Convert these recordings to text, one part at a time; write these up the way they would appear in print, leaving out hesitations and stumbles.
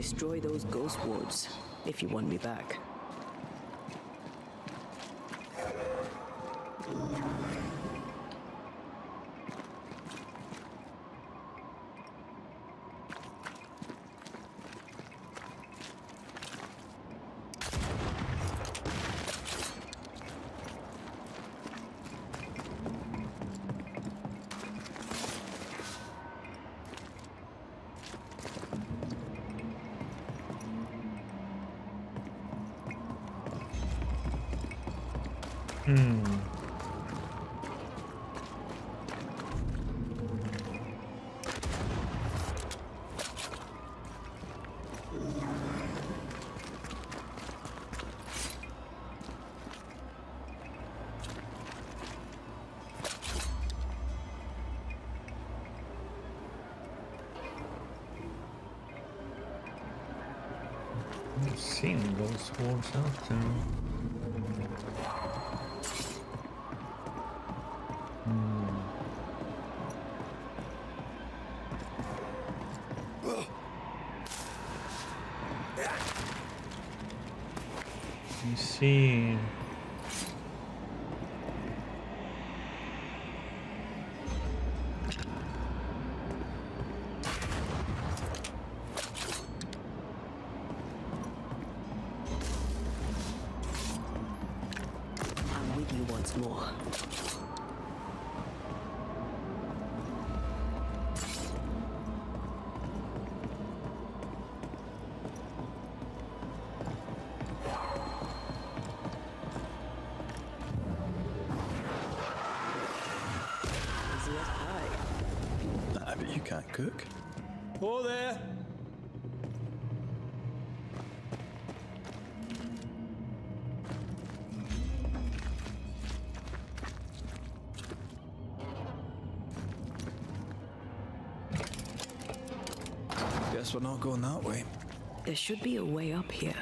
destroy those ghost wards, if you want me back. I've seen those walls out there. You see. I'm with you once more. I bet you can't cook. Oh there! Guess we're not going that way. There should be a way up here.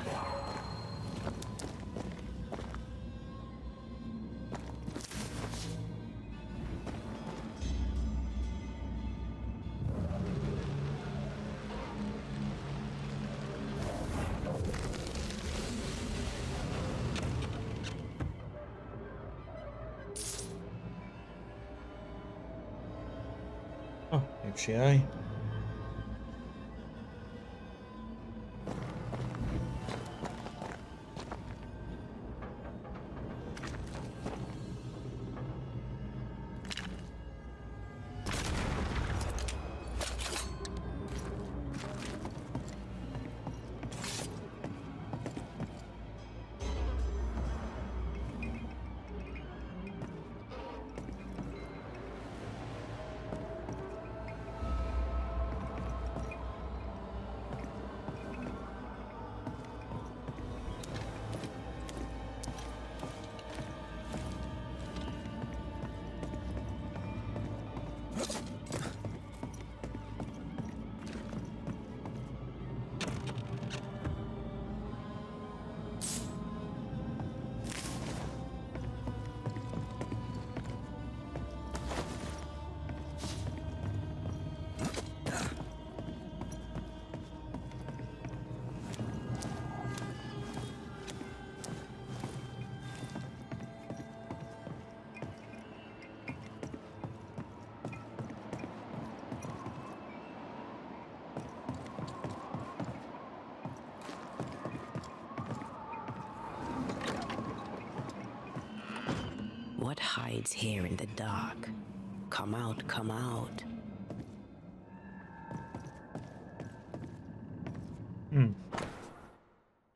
Oh, HCI. What hides here in the dark? Come out, come out.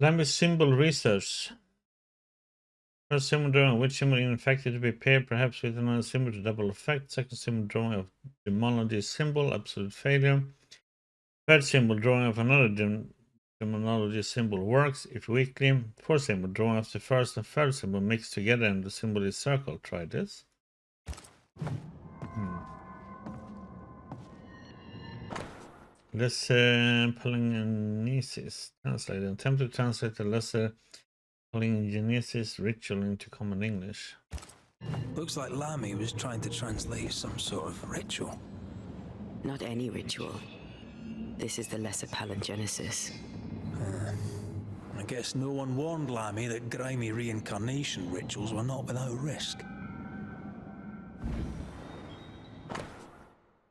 Language symbol research. First symbol drawing, which symbol in fact to be paired perhaps with another symbol to double effect. Second symbol drawing of demonology symbol, absolute failure. Third symbol drawing of another demonology symbol works if weakly. Fourth symbol drawing of the first and third symbol mixed together and the symbol is circle. Try this. Lesser palingenesis. Translate. Attempt to translate the lesser palingenesis ritual into common English. Looks like Lamy was trying to translate some sort of ritual. Not any ritual. This is the lesser palingenesis. I guess no one warned Lammy that grimy reincarnation rituals were not without risk.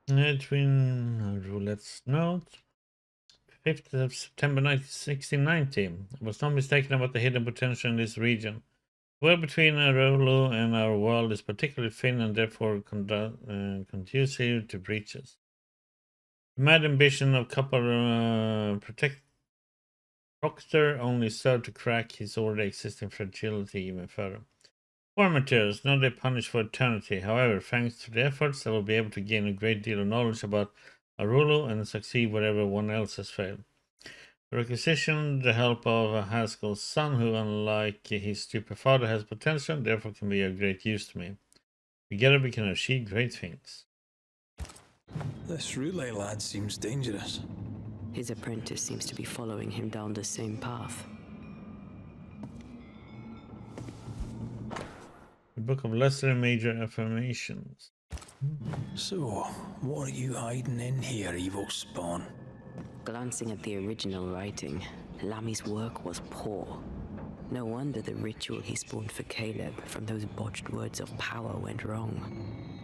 Edwin Roulette's note. 5th of September 1690. I was not mistaken about the hidden potential in this region. The world between Arulu and our world is particularly thin and therefore conducive to breaches. The mad ambition of Copper Proctor only served to crack his already existing fragility even further. War materials, now they punish for eternity. However, thanks to the efforts, I will be able to gain a great deal of knowledge about Arulu and succeed wherever one else has failed. I requisition the help of Haskell's son, who, unlike his stupid father, has potential, therefore can be of great use to me. Together we can achieve great things. This relay lad seems dangerous. His apprentice seems to be following him down the same path. The Book of Lesser and Major Affirmations. So, what are you hiding in here, evil spawn? Glancing at the original writing, Lammy's work was poor. No wonder the ritual he spawned for Caleb from those botched words of power went wrong.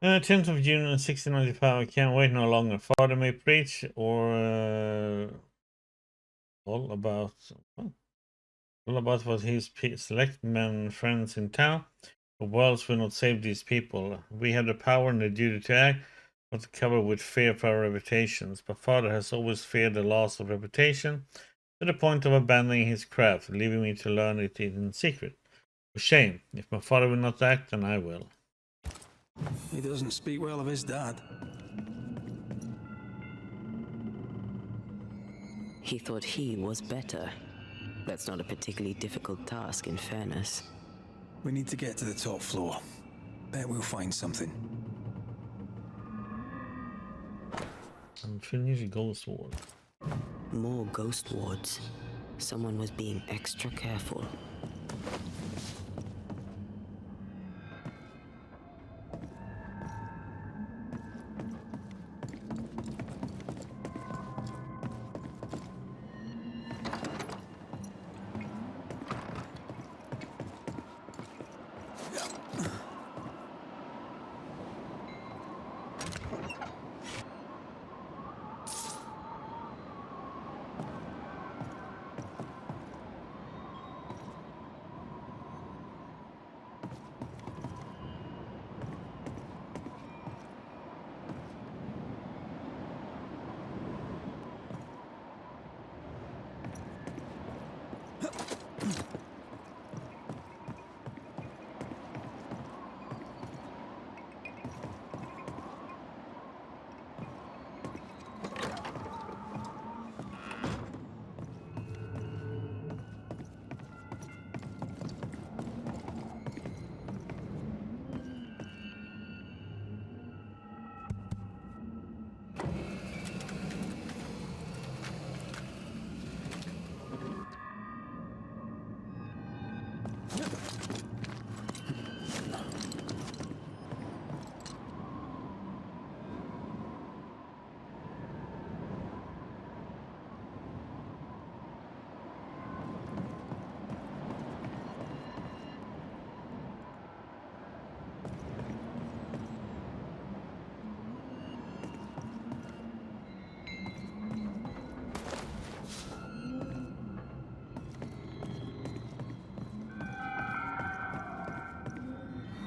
10th of June 1695. I can't wait no longer. Father may preach or all about what his select men friends in town. The worlds will not save these people. We have the power and the duty to act, not to cover with fear for our reputations. But Father has always feared the loss of reputation, to the point of abandoning his craft, leaving me to learn it in secret. For shame. If my father will not act, then I will. He doesn't speak well of his dad. He thought he was better. That's not a particularly difficult task, in fairness. We need to get to the top floor. Bet we'll find something. Unfinished ghost ward. More ghost wards. Someone was being extra careful.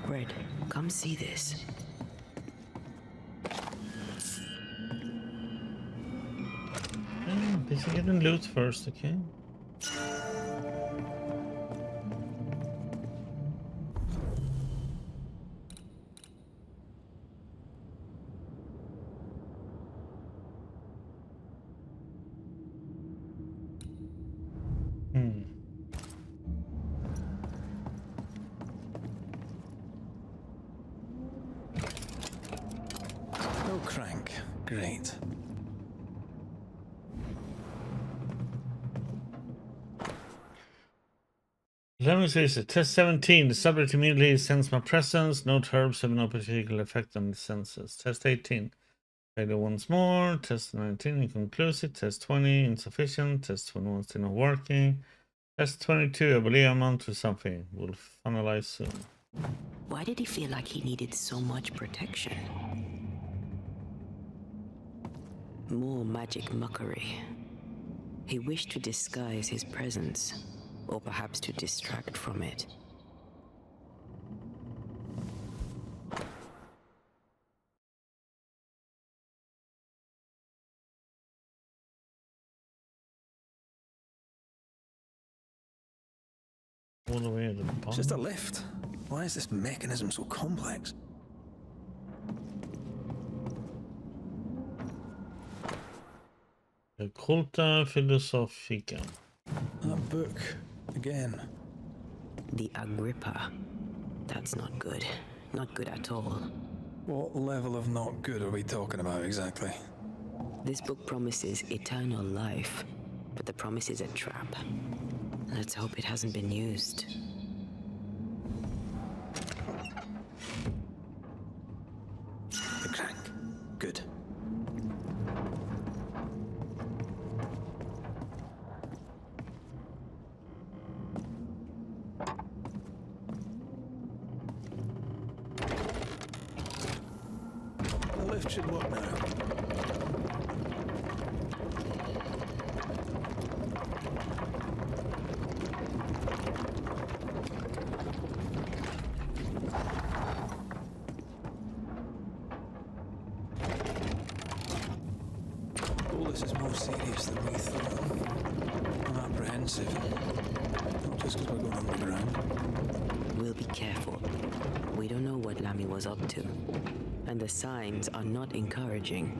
Red, come see this. Busy getting loot first, okay? No crank. Great. Let me say this. Test 17. The subject immediately senses my presence. Note herbs have no particular effect on the senses. Test 18. Failure once more. Test 19 inconclusive. Test 20 insufficient. Test 21 still not working. Test 22, I believe I'm onto something. We'll finalize soon. Why did he feel like he needed so much protection? More magic mockery. He wished to disguise his presence, or perhaps to distract from it. All the way at the bottom. It's just a lift. Why is this mechanism so complex? Culta Philosophica. That book. Again. The Agrippa. That's not good. Not good at all. What level of not good are we talking about exactly? This book promises eternal life, but the promise is a trap. Let's hope it hasn't been used. The crank. Good. The lift should work now. All this is more serious than we thought. I'm apprehensive. Not just because we're going underground. We'll be careful. We don't know what Lammy was up to, and the signs are not encouraging.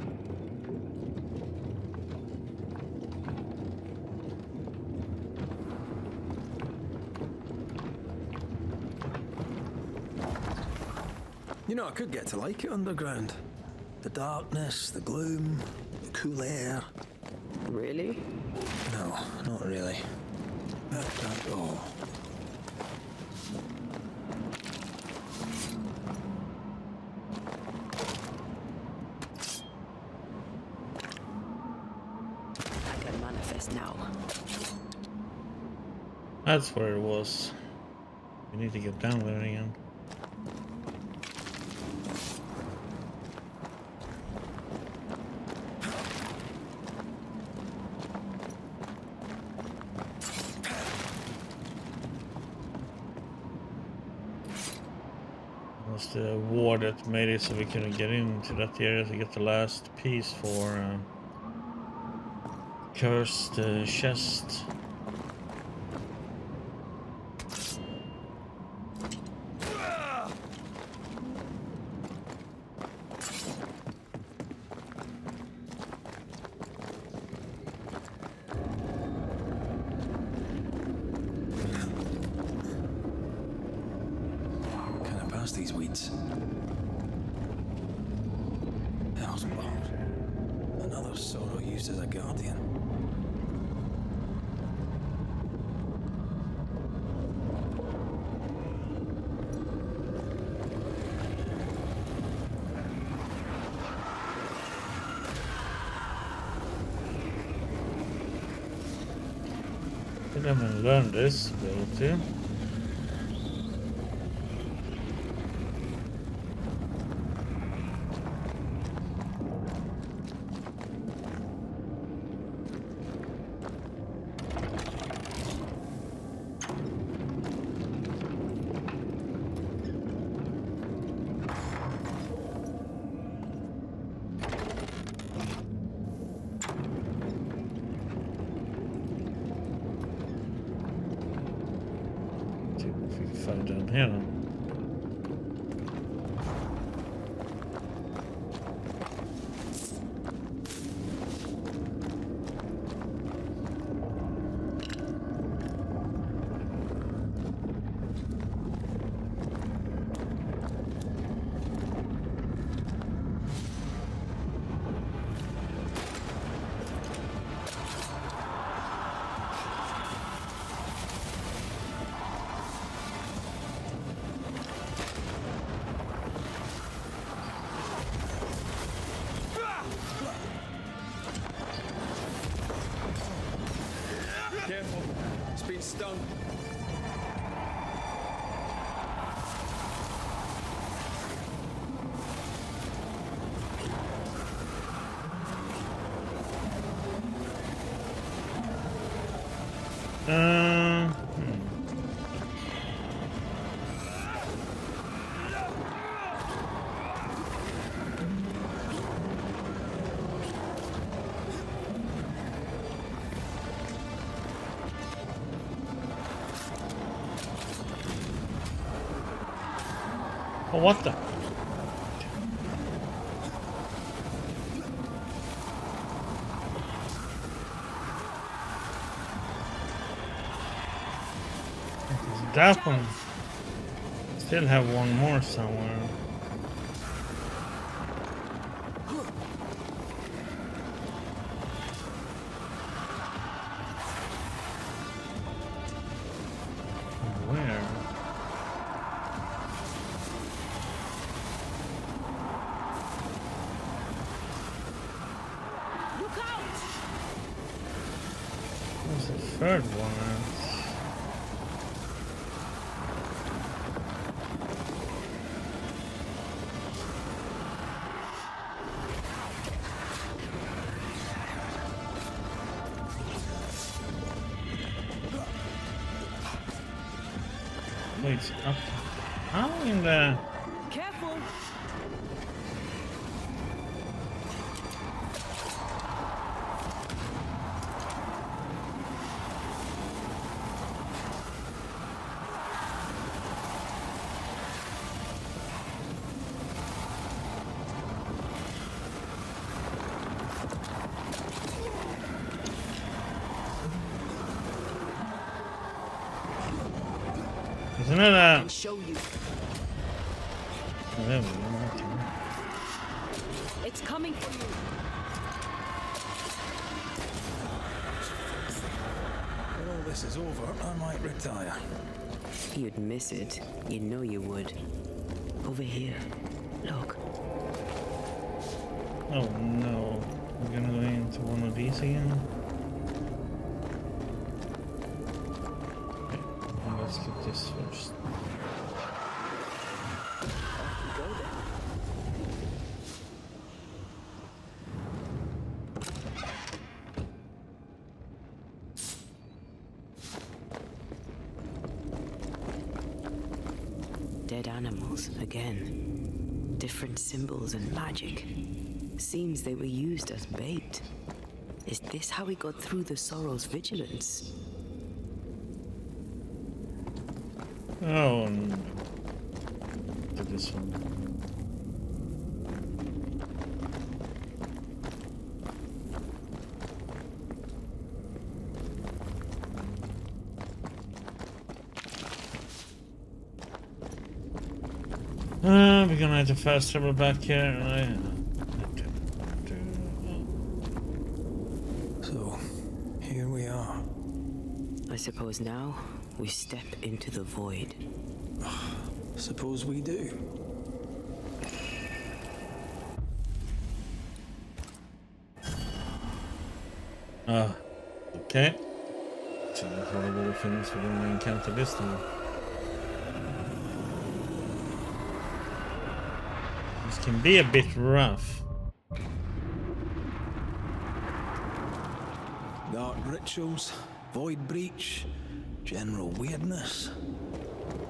You know, I could get to like it underground. The darkness, the gloom, the cool air. Really? No, not really. Not at all. I can manifest now. That's where it was. We need to get down there again. The war that made it so we couldn't get into that area to get the last piece for cursed chest. These weeds. Hellspawn. Another sorrow used as a guardian. I haven't learned this ability. Down here. Oh, what the? That one. Still have one more somewhere. Where? Look out! Where's the third one? Wait, up. How in the... Careful! Isn't it a... I'll show you. There we go. It's coming for you. When all this is over, I might retire. You'd miss it. You know you would. Over here. Look. Oh no. We're gonna go into one of these again. Okay, let's get this first. Go then. Dead animals again. Different symbols and magic. Seems they were used as bait. Is this how we got through the Sorrow's vigilance? Oh no. To this one. We're gonna have to fast travel back here. So, here we are. I suppose now we step into the void. Suppose we do. Okay. So the horrible things we're gonna encounter this time. This can be a bit rough. Dark rituals, void breach, general weirdness.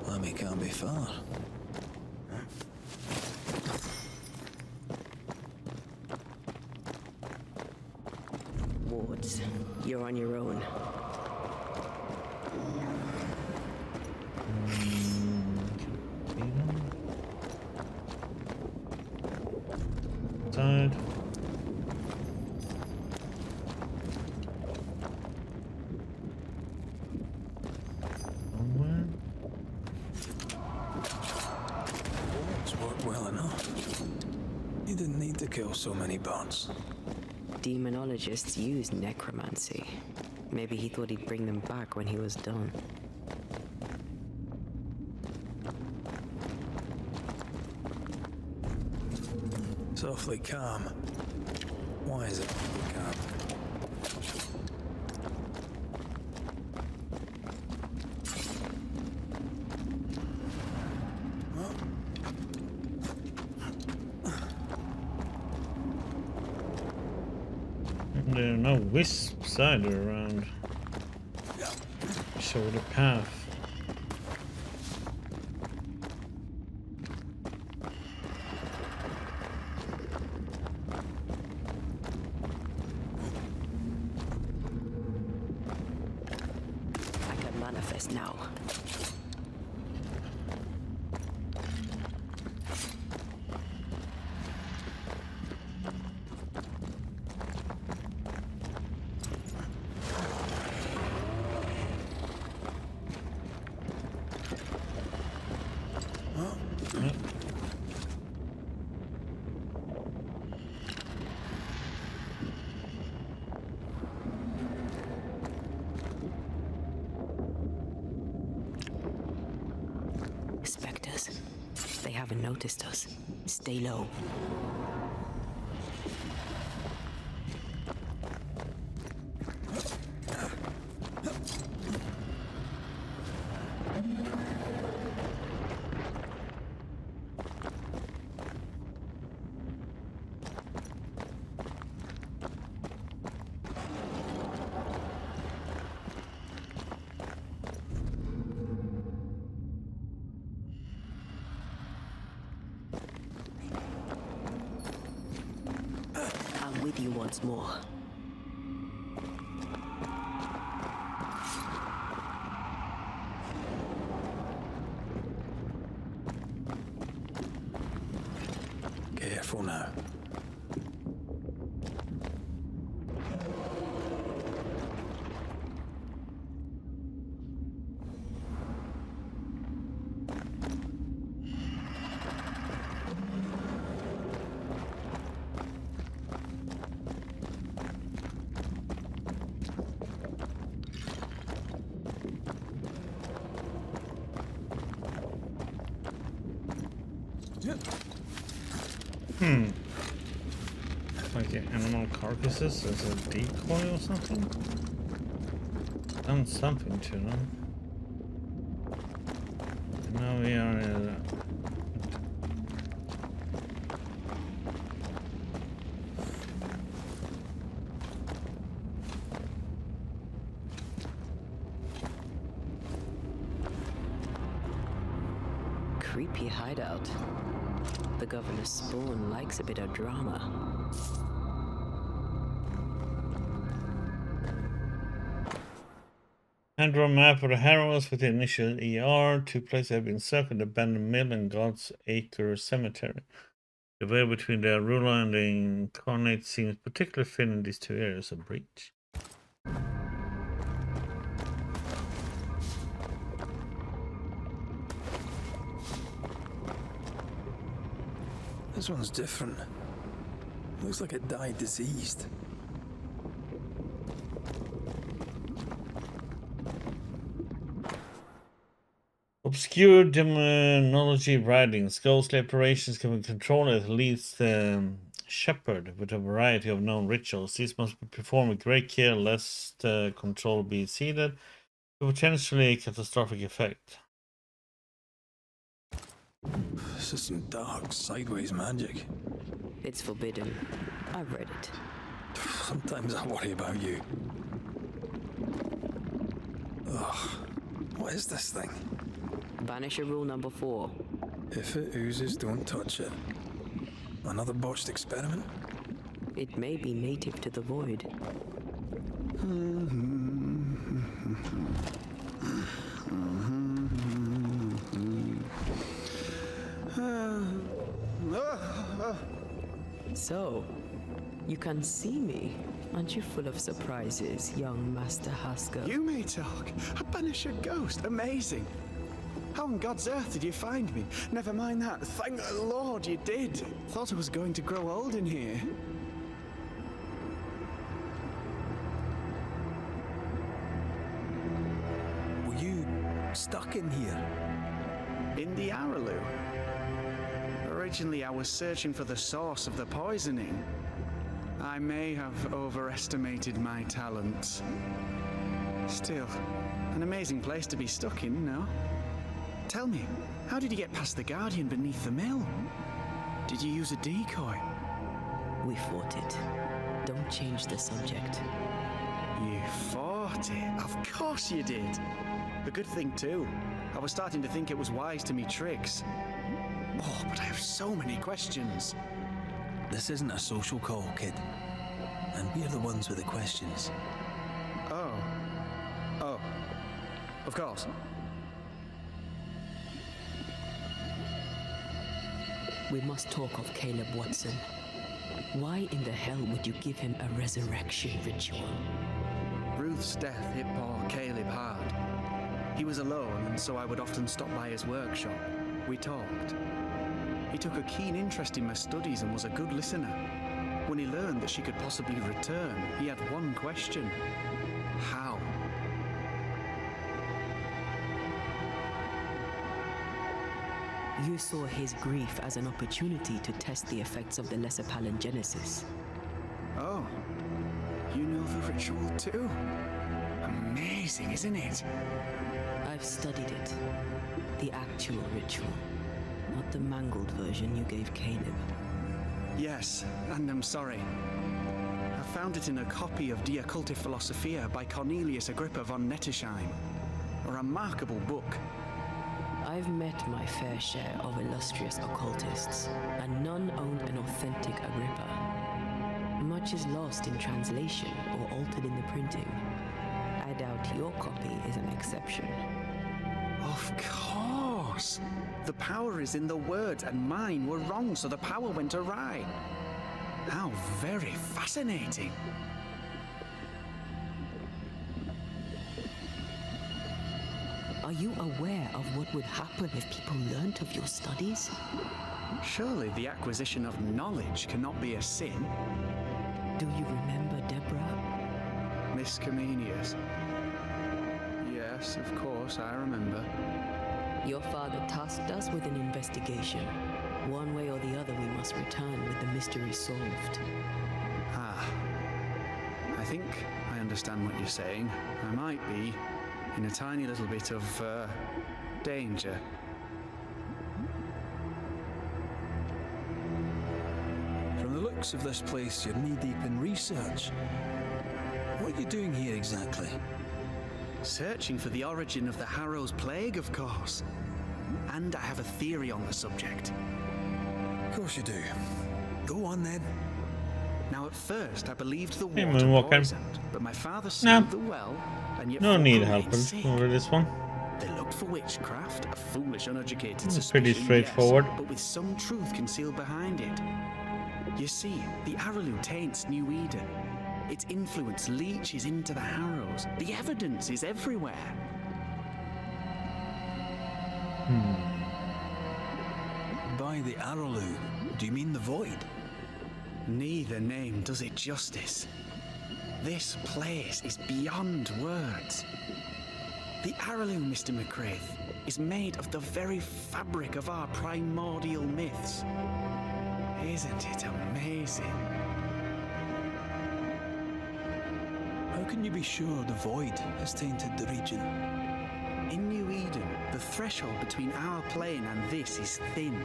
Lemmy can't be far. Wards, you're on your own. Side. Somewhere. Wards worked well enough. You didn't need to kill so many bots. Demonologists use necromancy. Maybe he thought he'd bring them back when he was done. It's awfully calm. Why is it awfully calm? no wisps either around. Show the path. I can manifest now. Spectres. They haven't noticed us. Stay low. I'm with you once more. Careful now. Like the animal carcasses as a decoy or something? Done something to them. And now we are Creepy hideout. The governor's spawn likes a bit of drama. hand-drawn map of the Harrows with the initial ER. Two places have been circled: abandoned mill and God's Acre Cemetery. The way between the Arula and the Incarnate seems particularly thin in these two areas of breach. This one's different. Looks like it died diseased. Obscure demonology writings. Ghostly operations can be controlled at least shepherd with a variety of known rituals. These must be performed with great care lest control be exceeded, with potentially catastrophic effect. This is some dark, sideways magic. It's forbidden. I've read it. Sometimes I worry about you. Ugh. What is this thing? Banisher rule number 4. If it oozes, don't touch it. Another botched experiment? It may be native to the void. So, you can see me. Aren't you full of surprises, young Master Haskell? You may talk. A Banisher ghost. Amazing. How on God's earth did you find me? Never mind that. Thank the Lord you did. Thought I was going to grow old in here. Were you stuck in here? In the Araloo. Originally, I was searching for the source of the poisoning. I may have overestimated my talents. Still, an amazing place to be stuck in, no? Tell me, how did you get past the Guardian beneath the mill? Did you use a decoy? We fought it. Don't change the subject. You fought it. Of course you did. A good thing, too. I was starting to think it was wise to me tricks. Oh, but I have so many questions. This isn't a social call, kid. And we're the ones with the questions. Oh. Oh. Of course. We must talk of Caleb Watson. Why in the hell would you give him a resurrection ritual? Ruth's death hit poor Caleb hard. He was alone, and so I would often stop by his workshop. We talked. He took a keen interest in my studies and was a good listener. When he learned that she could possibly return, he had one question. How? You saw his grief as an opportunity to test the effects of the lesser palingenesis. Oh. You know the ritual too? Amazing, isn't it? I've studied it. The actual ritual. Not the mangled version you gave Caleb. Yes, and I'm sorry. I found it in a copy of Die Occulte Philosophia by Cornelius Agrippa von Nettesheim. A remarkable book. I've met my fair share of illustrious occultists, and none owned an authentic Agrippa. Much is lost in translation or altered in the printing. I doubt your copy is an exception. Of course! The power is in the words, and mine were wrong, so the power went awry. How very fascinating. Are you aware of what would happen if people learnt of your studies? Surely the acquisition of knowledge cannot be a sin. Do you remember Deborah? Miss Comenius. Yes, of course, I remember. Your father tasked us with an investigation. One way or the other, we must return with the mystery solved. Ah. I think I understand what you're saying. I might be in a tiny little bit of, danger. From the looks of this place, you're knee-deep in research. What are you doing here exactly? Searching for the origin of the Harrow's Plague, of course. And I have a theory on the subject. Of course you do. Go on then. Now, at first, I believed the Hey, water Moonwalker. poisoned, but my father sealed the well, and yet No folk need remained help sick. over this one. They looked for witchcraft, a foolish, uneducated It's suspicion, pretty straightforward. yes, but with some truth concealed behind it. You see, the Araloo taints New Eden. Its influence leaches into the Harrows. The evidence is everywhere. By the Araloo, do you mean the Void? Neither name does it justice. This place is beyond words. The Araloo, Mr. McCraith, is made of the very fabric of our primordial myths. Isn't it amazing? How can you be sure the Void has tainted the region? In New Eden, the threshold between our plane and this is thin.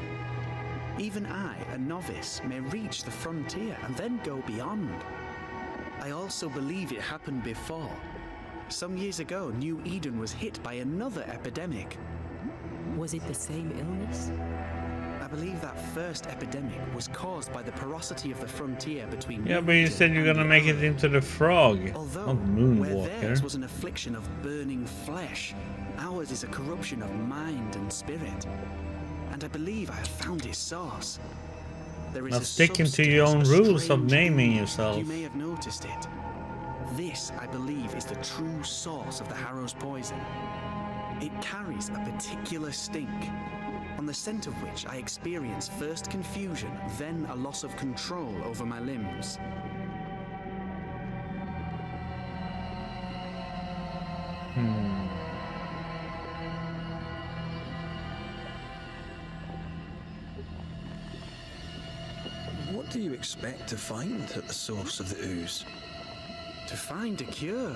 Even I, a novice, may reach the frontier and then go beyond. I also believe it happened before. Some years ago, New Eden was hit by another epidemic. Was it the same illness? I believe that first epidemic was caused by the porosity of the frontier between Yeah, New but you Eden said you're and gonna the make it Araloo. into the frog, Although, not where theirs Moonwalker. was an affliction of burning flesh, ours is a corruption of mind and spirit. And I believe I have found its source. There is Now a sticking to your own substance, a rules of strange naming ooze. yourself. You may have noticed it. This, I believe, is the true source of the Harrow's poison. It carries a particular stink, on the scent of which I experience first confusion, then a loss of control over my limbs. What do you expect to find at the source of the ooze? To find a cure.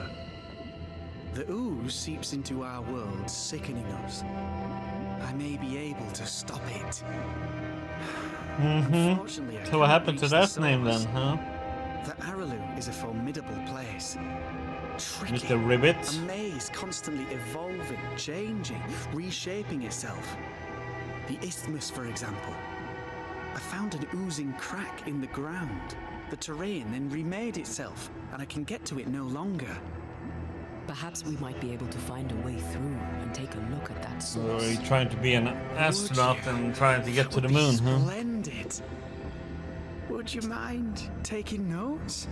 The ooze seeps into our world, sickening us. I may be able to stop it. Unfortunately, I So what cannot happened to reach the that name then, source. huh? The Araloo is a formidable place. Tricky. With the ribbits. A maze constantly evolving, changing, reshaping itself. The isthmus, for example. I found an oozing crack in the ground. The terrain then remade itself, and I can get to it no longer. Perhaps we might be able to find a way through and take a look at that So source. you're trying to be an astronaut and trying to get to the moon, huh? Splendid. Would you mind taking notes?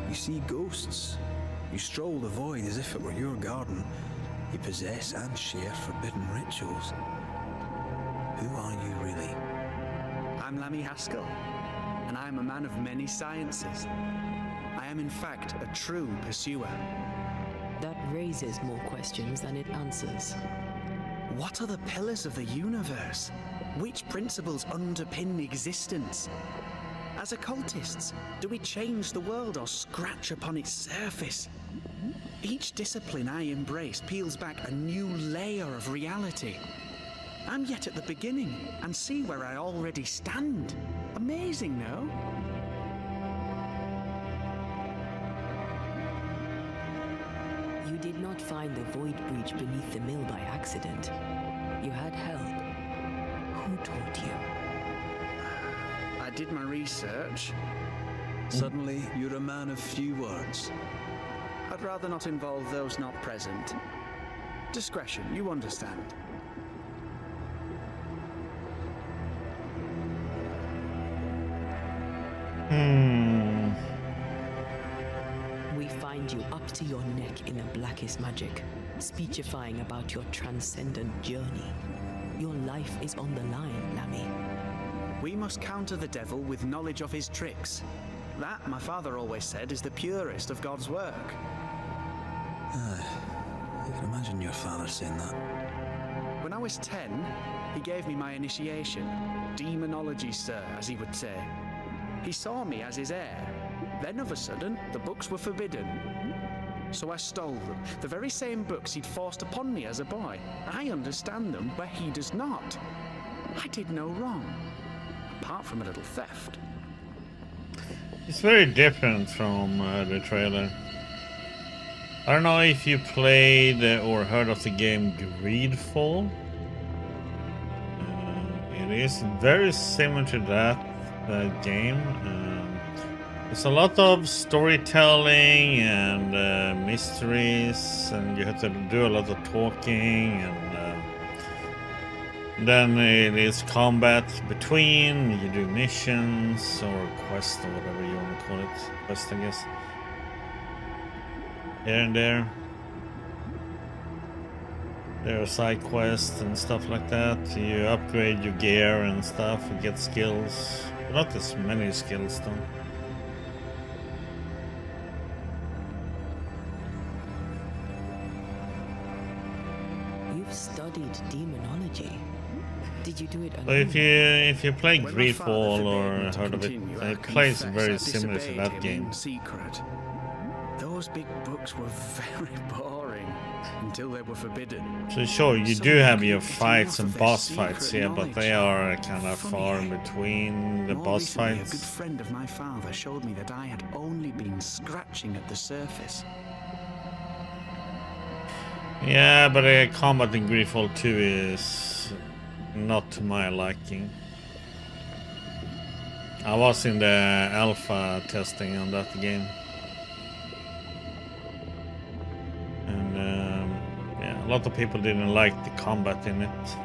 You see ghosts. You stroll the void as if it were your garden. You possess and share forbidden rituals. Who are you really? I'm Lammy Haskell, and I'm a man of many sciences. I am in fact a true pursuer. That raises more questions than it answers. What are the pillars of the universe? Which principles underpin existence? As occultists, do we change the world or scratch upon its surface? Each discipline I embrace peels back a new layer of reality. I'm yet at the beginning and see where I already stand. Amazing, no? You did not find the void breach beneath the mill by accident. You had help. Who taught you? I did my research. Suddenly, you're a man of few words. I'd rather not involve those not present. Discretion, you understand. We find you up to your neck in the blackest magic, speechifying about your transcendent journey. Your life is on the line, Lammy. We must counter the devil with knowledge of his tricks. That, my father always said, is the purest of God's work. I can imagine your father saying that. When I was 10, he gave me my initiation. Demonology, sir, as he would say. He saw me as his heir. Then, of a sudden, the books were forbidden. So I stole them. The very same books he'd forced upon me as a boy. I understand them where he does not. I did no wrong, apart from a little theft. It's very different from the trailer. I don't know if you played or heard of the game Greedfall. It is very similar to that game. There's a lot of storytelling and mysteries, and you have to do a lot of talking, and then it is combat between. You do missions or quests or whatever you want to call it. Quest, I guess. Here and there. There are side quests and stuff like that. You upgrade your gear and stuff, you get skills. Not as many skills though. You've studied demonology. Did you do it alone? But if you play When my father Greedfall forbade or me to heard of continue, I it plays confess very I similar to disobeyed that him game. in secret. Those big books were very boring until they were forbidden. So sure, you So do have you your couldn't get fights enough and of their boss secret fights here, but they knowledge. are kind of Funny, far eh? in between the More boss recently, a good fights. friend of my father showed me that I had only been scratching at the surface. Yeah, but combat in Greedfall 2 is not to my liking. I was in the alpha testing on that game. And yeah, a lot of people didn't like the combat in it.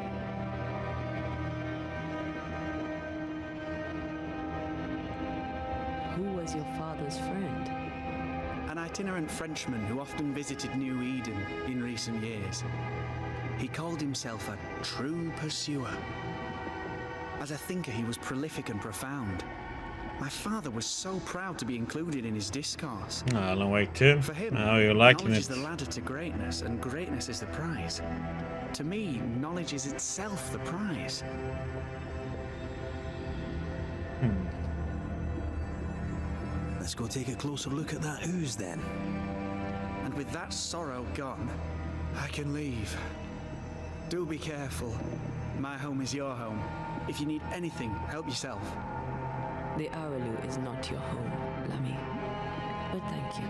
Who was your father's friend? An itinerant Frenchman who often visited New Eden in recent years. He called himself a true pursuer. As a thinker, he was prolific and profound. My father was so proud to be included in his discourse. Alan Wake 2. For him, How are you liking knowledge it? is the ladder to greatness, and greatness is the prize. To me, knowledge is itself the prize. Let's go take a closer look at that ooze then. And with that sorrow gone, I can leave. Do be careful. My home is your home. If you need anything, help yourself. The Aralu is not your home, Lammy. But thank you.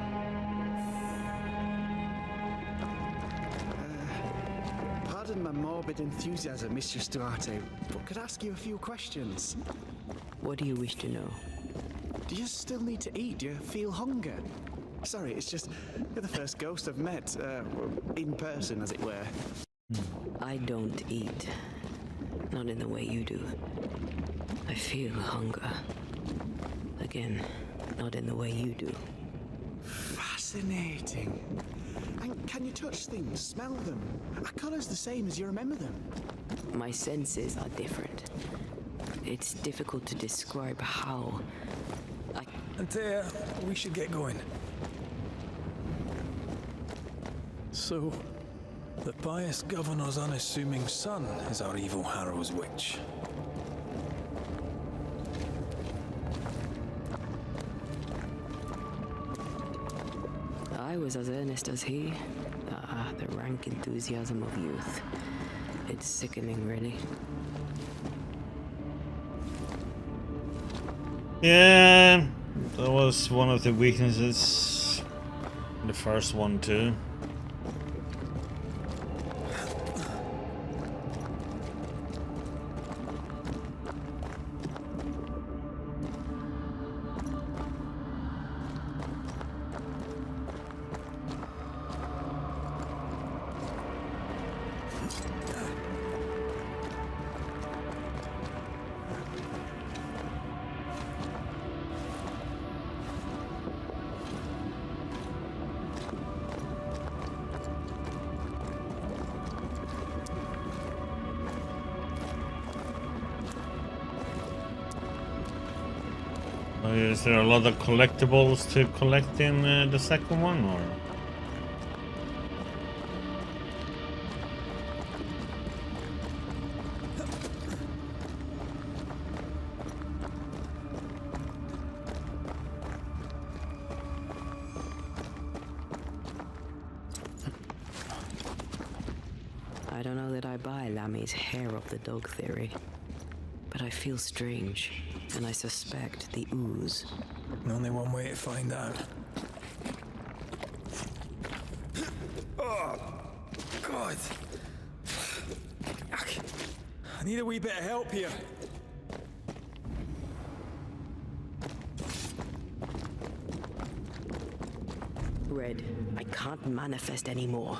Pardon my morbid enthusiasm, Mistress Duarte, but could I ask you a few questions? What do you wish to know? Do you still need to eat? Do you feel hunger? Sorry, it's just you're the first ghost I've met, in person, as it were. I don't eat. Not in the way you do. I feel hunger. Again, not in the way you do. Fascinating. And can you touch things, smell them? Are colours the same as you remember them? My senses are different. It's difficult to describe how. Antea, we should get going. So, the pious governor's unassuming son is our evil Harrow's witch. I was as earnest as he. The rank enthusiasm of youth. It's sickening, really. Yeah, that was one of the weaknesses. The first one too. Is there a lot of collectibles to collect in the second one, or? I don't know that I buy Lammy's hair of the dog theory, but I feel strange, and I suspect the ooze. Only one way to find out. Oh, God. I need a wee bit of help here. Red, I can't manifest anymore.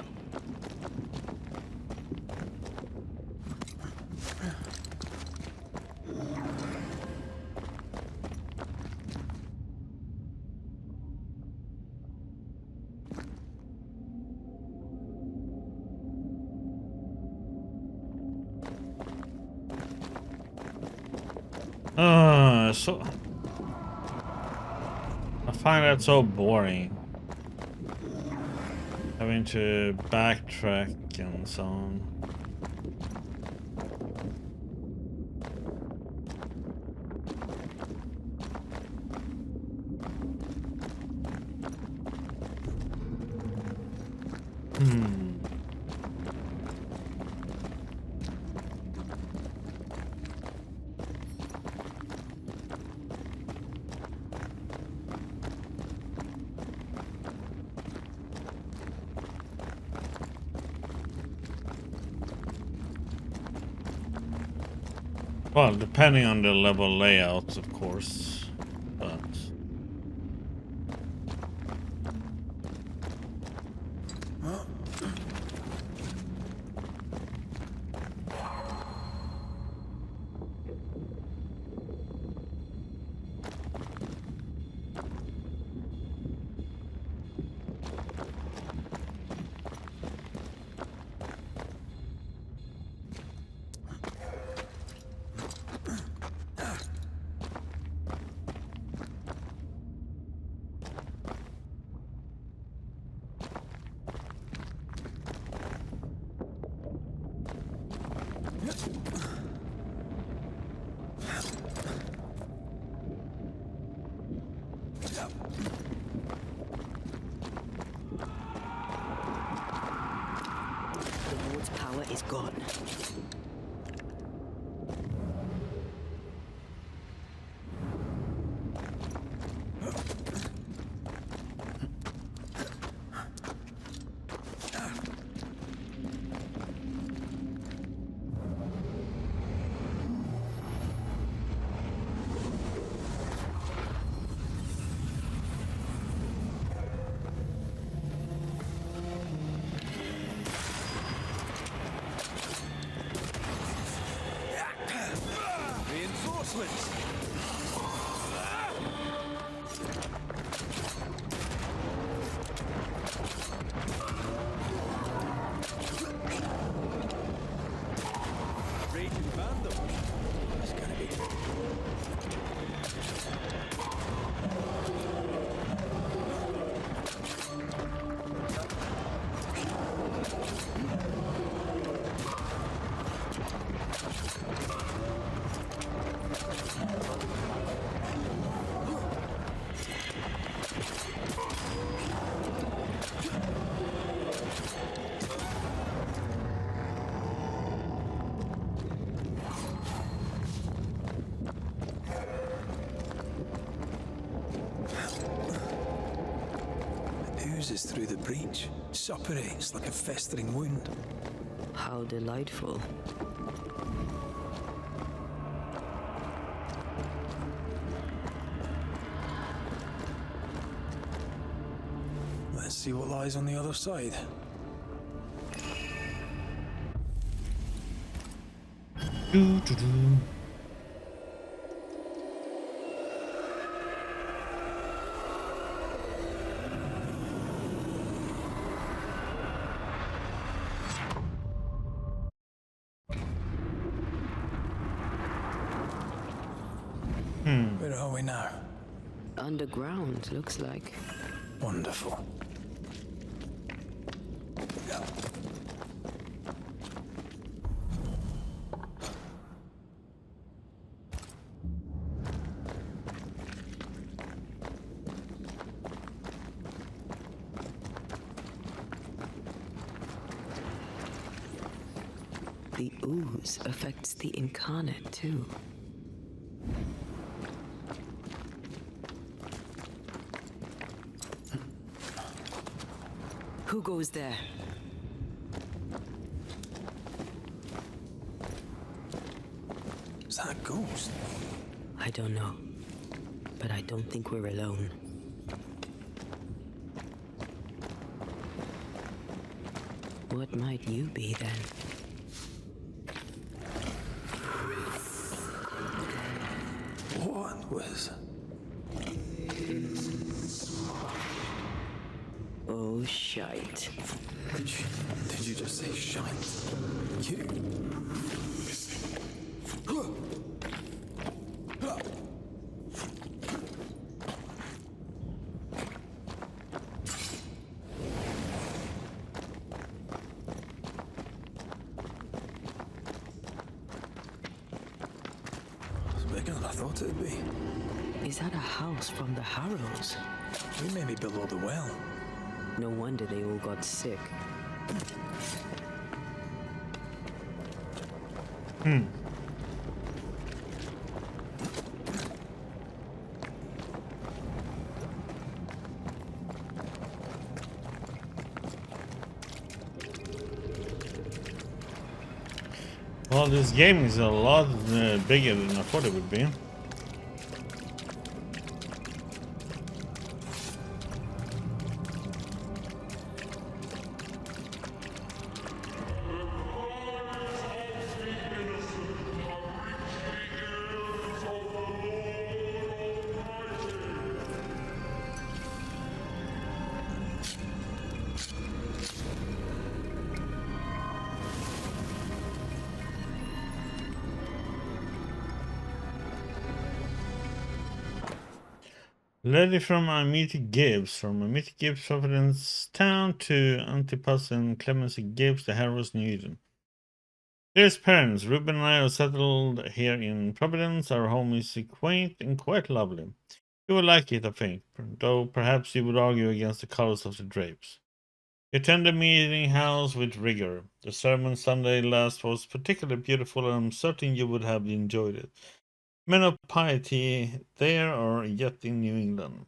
So I find that so boring. Having to backtrack and so on. Well, depending on the level layout, of course, but... The Lord's power is gone. passes through the breach, suppurates like a festering wound. How delightful. Let's see what lies on the other side. Doo-doo-doo. Where are we now? Underground, looks like. Wonderful. The ooze affects the incarnate too. Who goes there? Is that a ghost? I don't know. But I don't think we're alone. What might you be then? What was... Oh, shite. Did you just say shite? You... It's bigger than I thought it'd be. Is that a house from the Harrows? We may be below the well. No wonder they all got sick. Well, this game is a lot bigger than I thought it would be. Lady from Amity Gibbs, Providence Town to Antipas and Clemency Gibbs, the Harrows, New Eden. Dearest parents, Ruben and I are settled here in Providence. Our home is quaint and quite lovely. You would like it, I think, though perhaps you would argue against the colors of the drapes. You attend the meeting house with rigor. The sermon Sunday last was particularly beautiful, and I'm certain you would have enjoyed it. Men of piety there or yet in New England.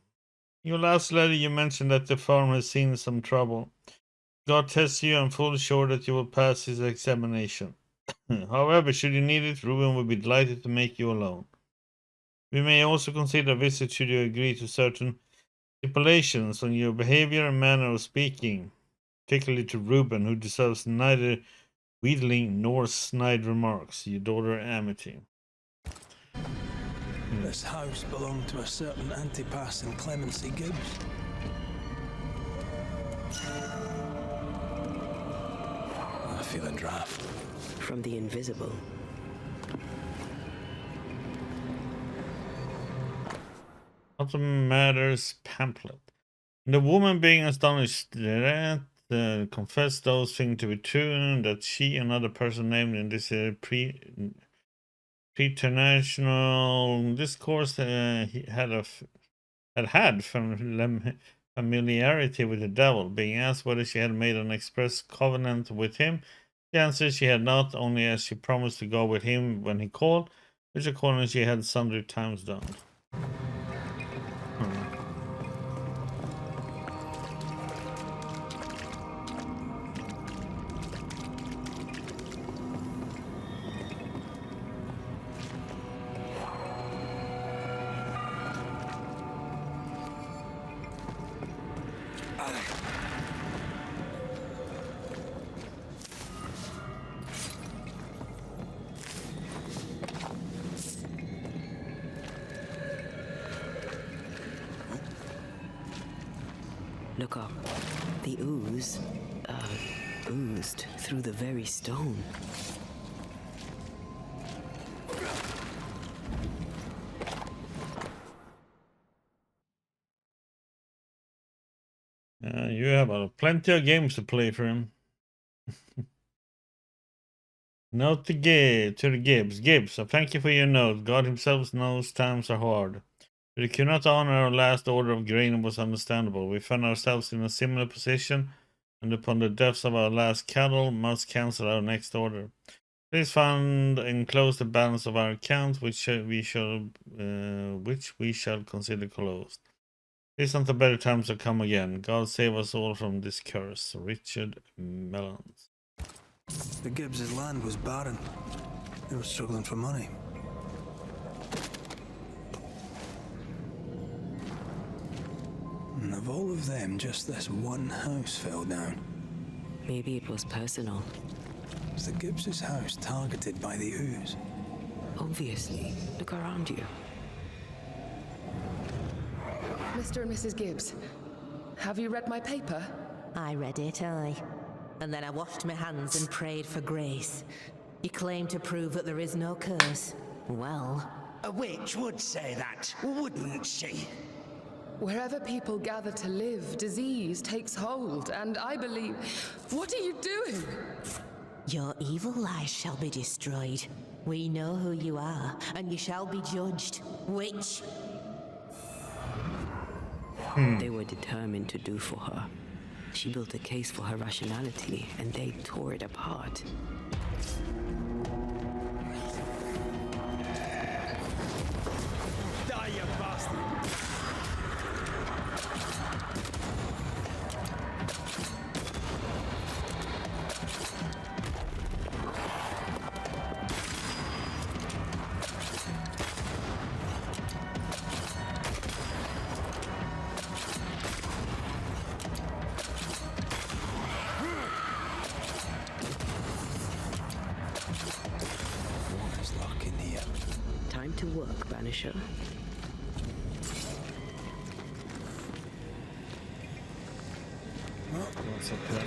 In your last letter you mentioned that the farm has seen some trouble. God tests you. I'm fully sure that you will pass his examination. However, should you need it, Reuben will be delighted to make you alone. We may also consider a visit should you agree to certain stipulations on your behavior and manner of speaking, particularly to Reuben, who deserves neither wheedling nor snide remarks. Your daughter Amity. This house belonged to a certain Antipas and Clemency Gibbs. I feel a draft. From the invisible. Autumn Matters pamphlet. The woman, being astonished thereat, confessed those things to be true, and that she, another person named in this preternational discourse, he had familiarity with the devil. Being asked whether she had made an express covenant with him, she answered she had not, only as she promised to go with him when he called, which accordingly she had sundry times done. Look up. The ooze, oozed through the very stone. You have plenty of games to play for him. Note to the Gibbs. Gibbs, I thank you for your note. God himself knows times are hard. We could not honor our last order of grain was understandable. We found ourselves in a similar position, and upon the deaths of our last cattle, must cancel our next order. Please find enclosed the balance of our account, which we shall consider closed. Please until better times will come again. God save us all from this curse. Richard Mellons. The Gibbs' land was barren. They were struggling for money. And of all of them, just this one house fell down. Maybe it was personal. Was the Gibbs' house targeted by the ooze? Obviously. Look around you. Mr. and Mrs. Gibbs, have you read my paper? I read it, aye. And then I washed my hands and prayed for grace. You claim to prove that there is no curse. Well... A witch would say that, wouldn't she? Wherever people gather to live, disease takes hold, and I believe... What are you doing? Your evil lies shall be destroyed. We know who you are, and you shall be judged. Witch! They were determined to do for her. She built a case for her rationality, and they tore it apart. Die, you bastard! Time to work, Banisher. What's up there?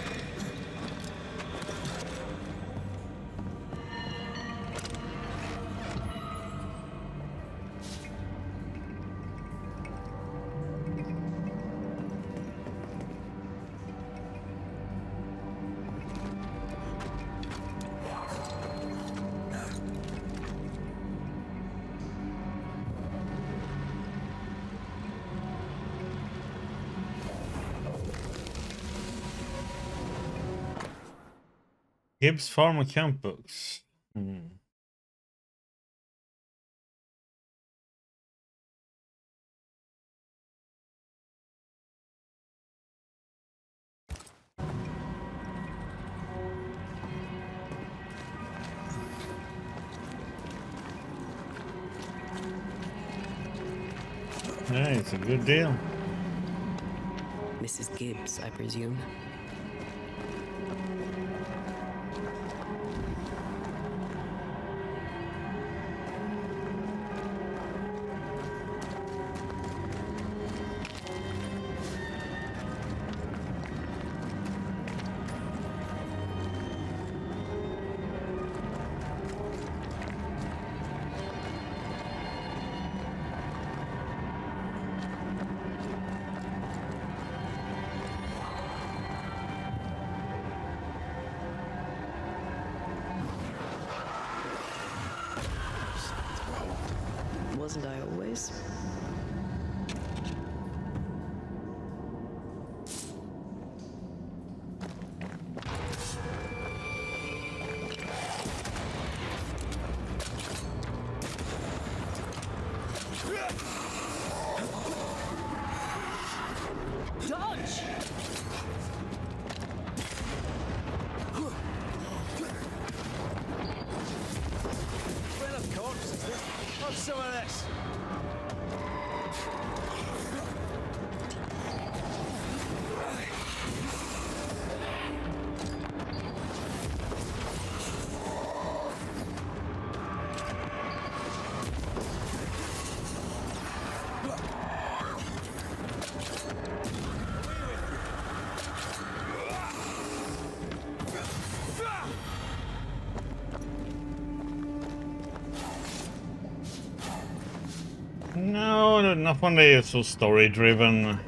Gibbs Farm account books. Yeah, it's a good deal. Mrs. Gibbs, I presume. Wasn't I always? Dodge! Well, of course. Have some of this. No, not when they are so story driven.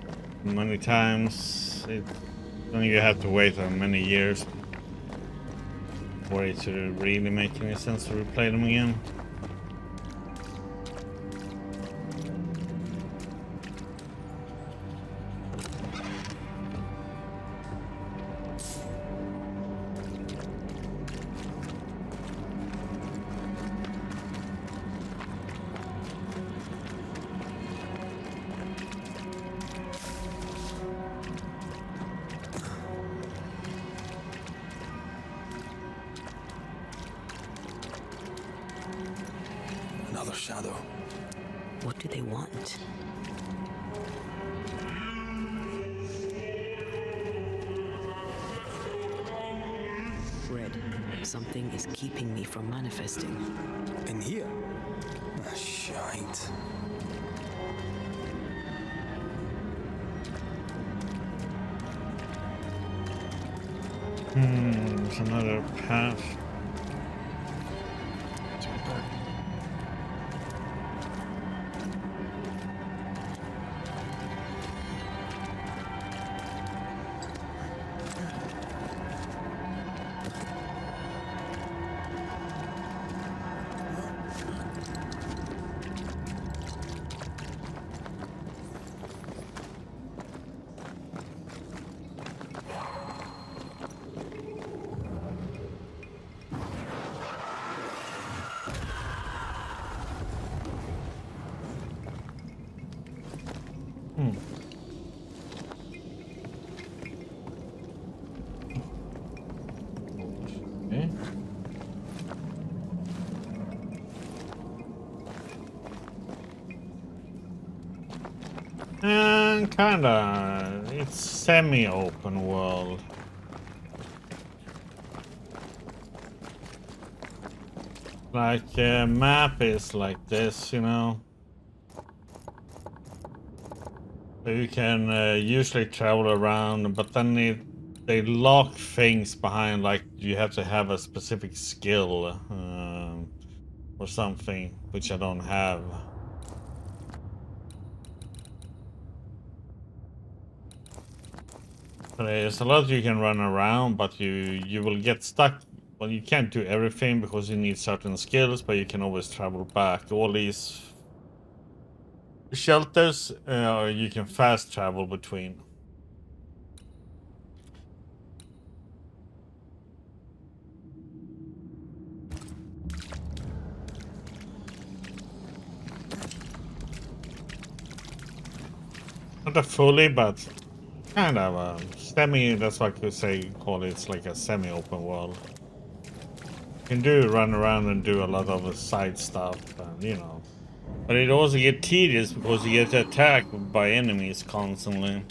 Many times, then you have to wait many years for it to really make any sense to replay them again. Another shadow. What do they want? Red, something is keeping me from manifesting. In here? Ah, shite. There's another path. Okay. And kinda, it's semi-open world. Like map is like this, you know. So you can usually travel around, but then they lock things behind, like you have to have a specific skill or something, which I don't have. There's a lot you can run around, but you will get stuck. Well, you can't do everything because you need certain skills, but you can always travel back. All these shelters you can fast travel between. Not a fully, but kind of a semi, that's what I could say, call it, it's like a semi-open world. You can run around and do a lot of side stuff, and you know. But it also gets tedious because you get attacked by enemies constantly.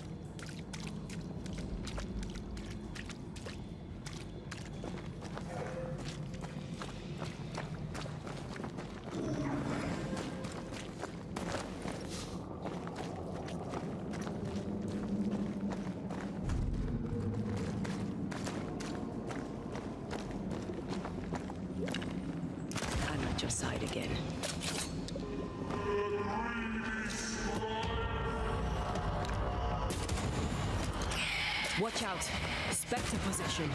I'm at your side again. Watch out! Spectre possession.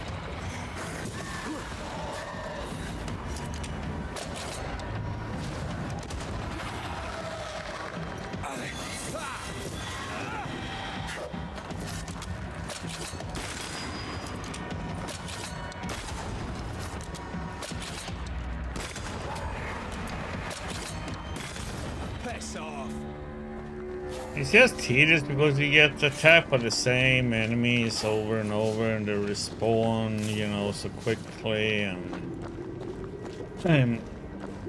Piss off! It's just tedious because you get attacked by the same enemies over and over, and they respawn, you know, so quickly. And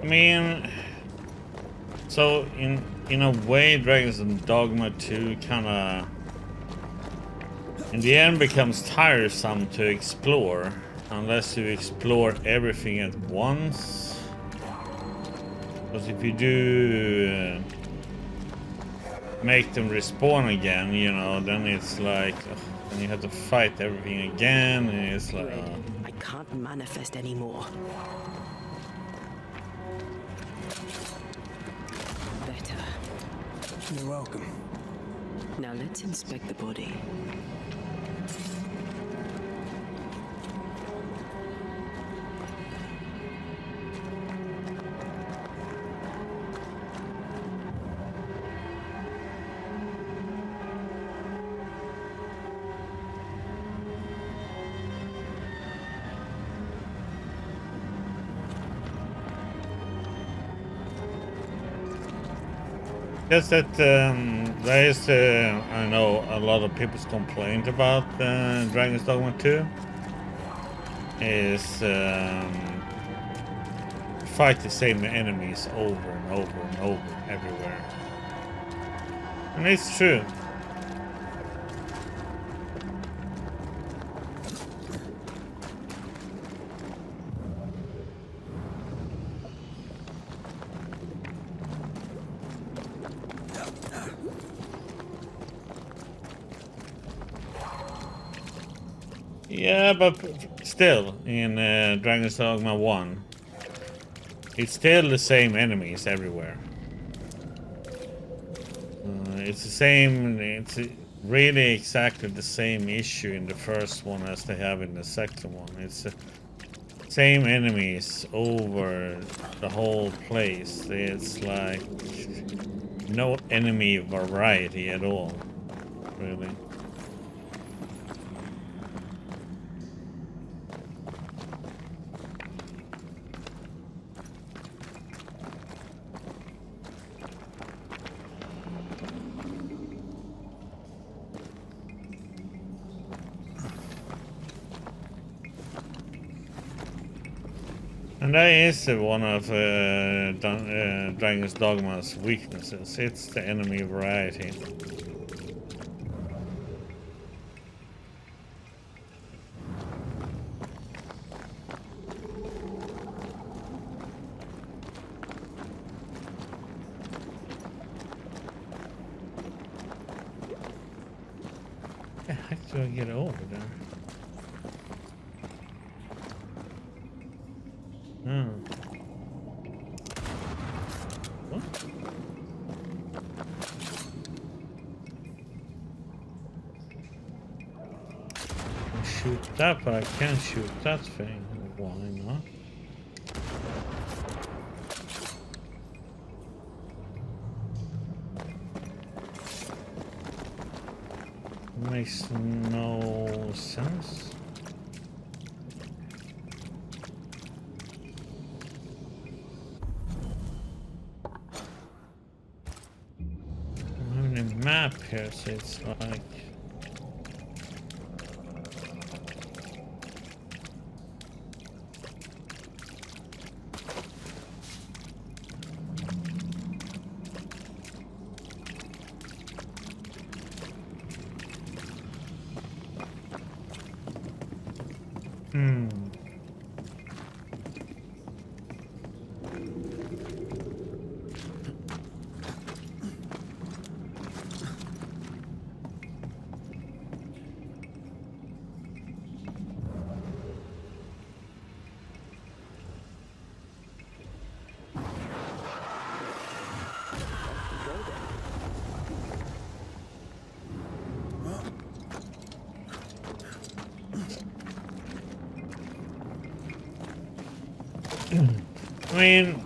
I mean, so in a way, Dragons and Dogma 2 kind of, in the end, becomes tiresome to explore unless you explore everything at once. Because if you do make them respawn again, you know, then it's like, then you have to fight everything again, and it's like, I can't manifest anymore. Better. You're welcome. Now let's inspect the body. Just that there is, I know a lot of people's complaint about Dragon's Dogma 2 is fight the same enemies over and over and over everywhere. And it's true. Yeah, but still, in Dragon's Dogma 1, it's still the same enemies everywhere. It's the same, it's really exactly the same issue in the first one as they have in the second one. It's the same enemies over the whole place. It's like no enemy variety at all, really. And that is one of Dragon's Dogma's weaknesses. It's the enemy variety. How the heck do I get over there? Hmm. What? I shoot that, but I can't shoot that thing. Why not? Makes no sense. Map here, so it's like I mean,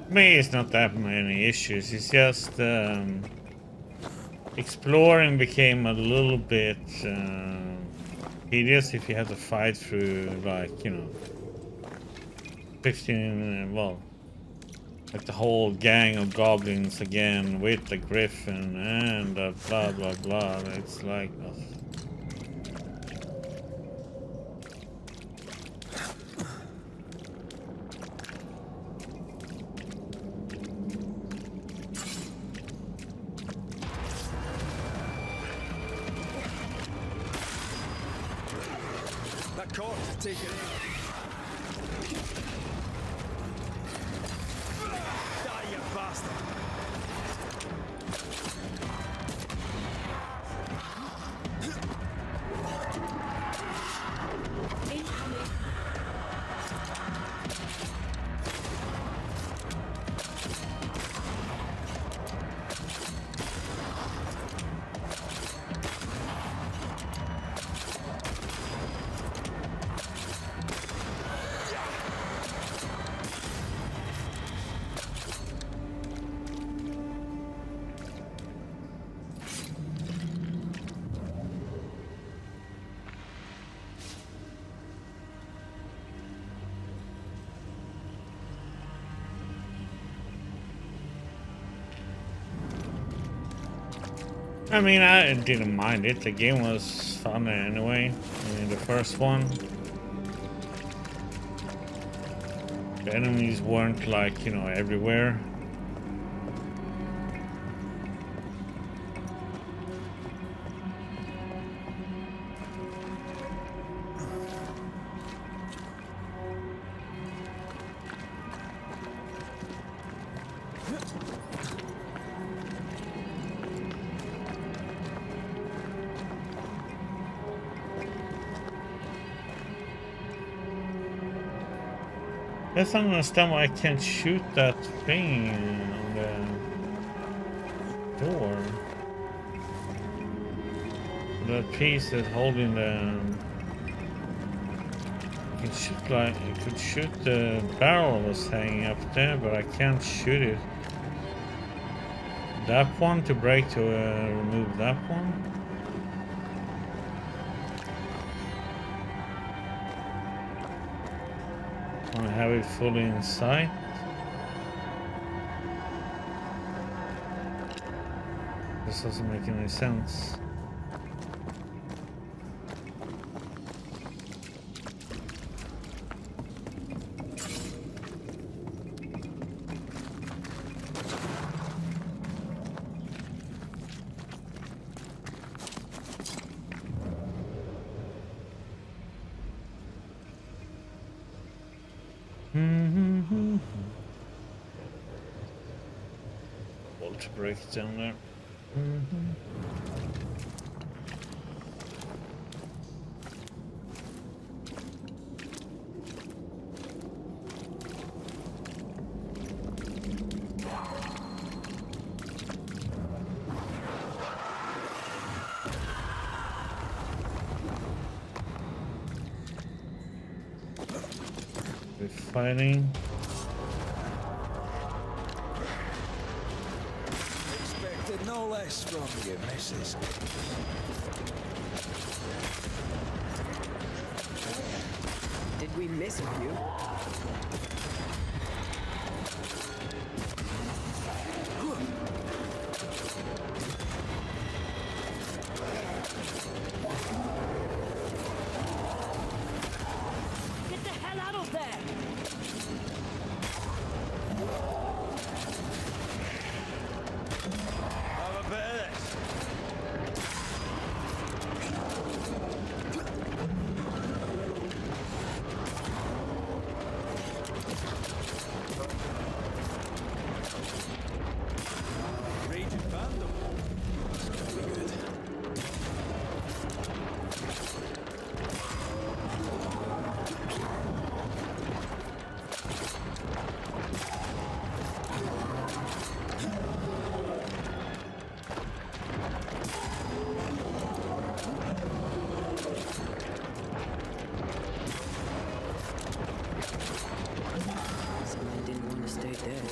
me it's not that many issues. It's just exploring became a little bit tedious if you have to fight through, like, you know, 15, well, like the whole gang of goblins again with the griffin and blah blah blah. It's like, That corpse, take it in. Die, you bastard! I mean, I didn't mind it. The game was fun anyway. I mean, the first one. The enemies weren't like, you know, everywhere. I don't understand why I can't shoot that thing on the door. That piece is holding the. You can shoot like you could shoot the barrel was hanging up there, but I can't shoot it. That one to break to remove that one. I have it fully in sight. This doesn't make any sense. Wall to break it down there. We're fighting. Expected no less from you, missus. Did we miss a few? Get the hell out of there! Have a bit of this. Raging fandom. It's gonna be good. Someone didn't want to stay there.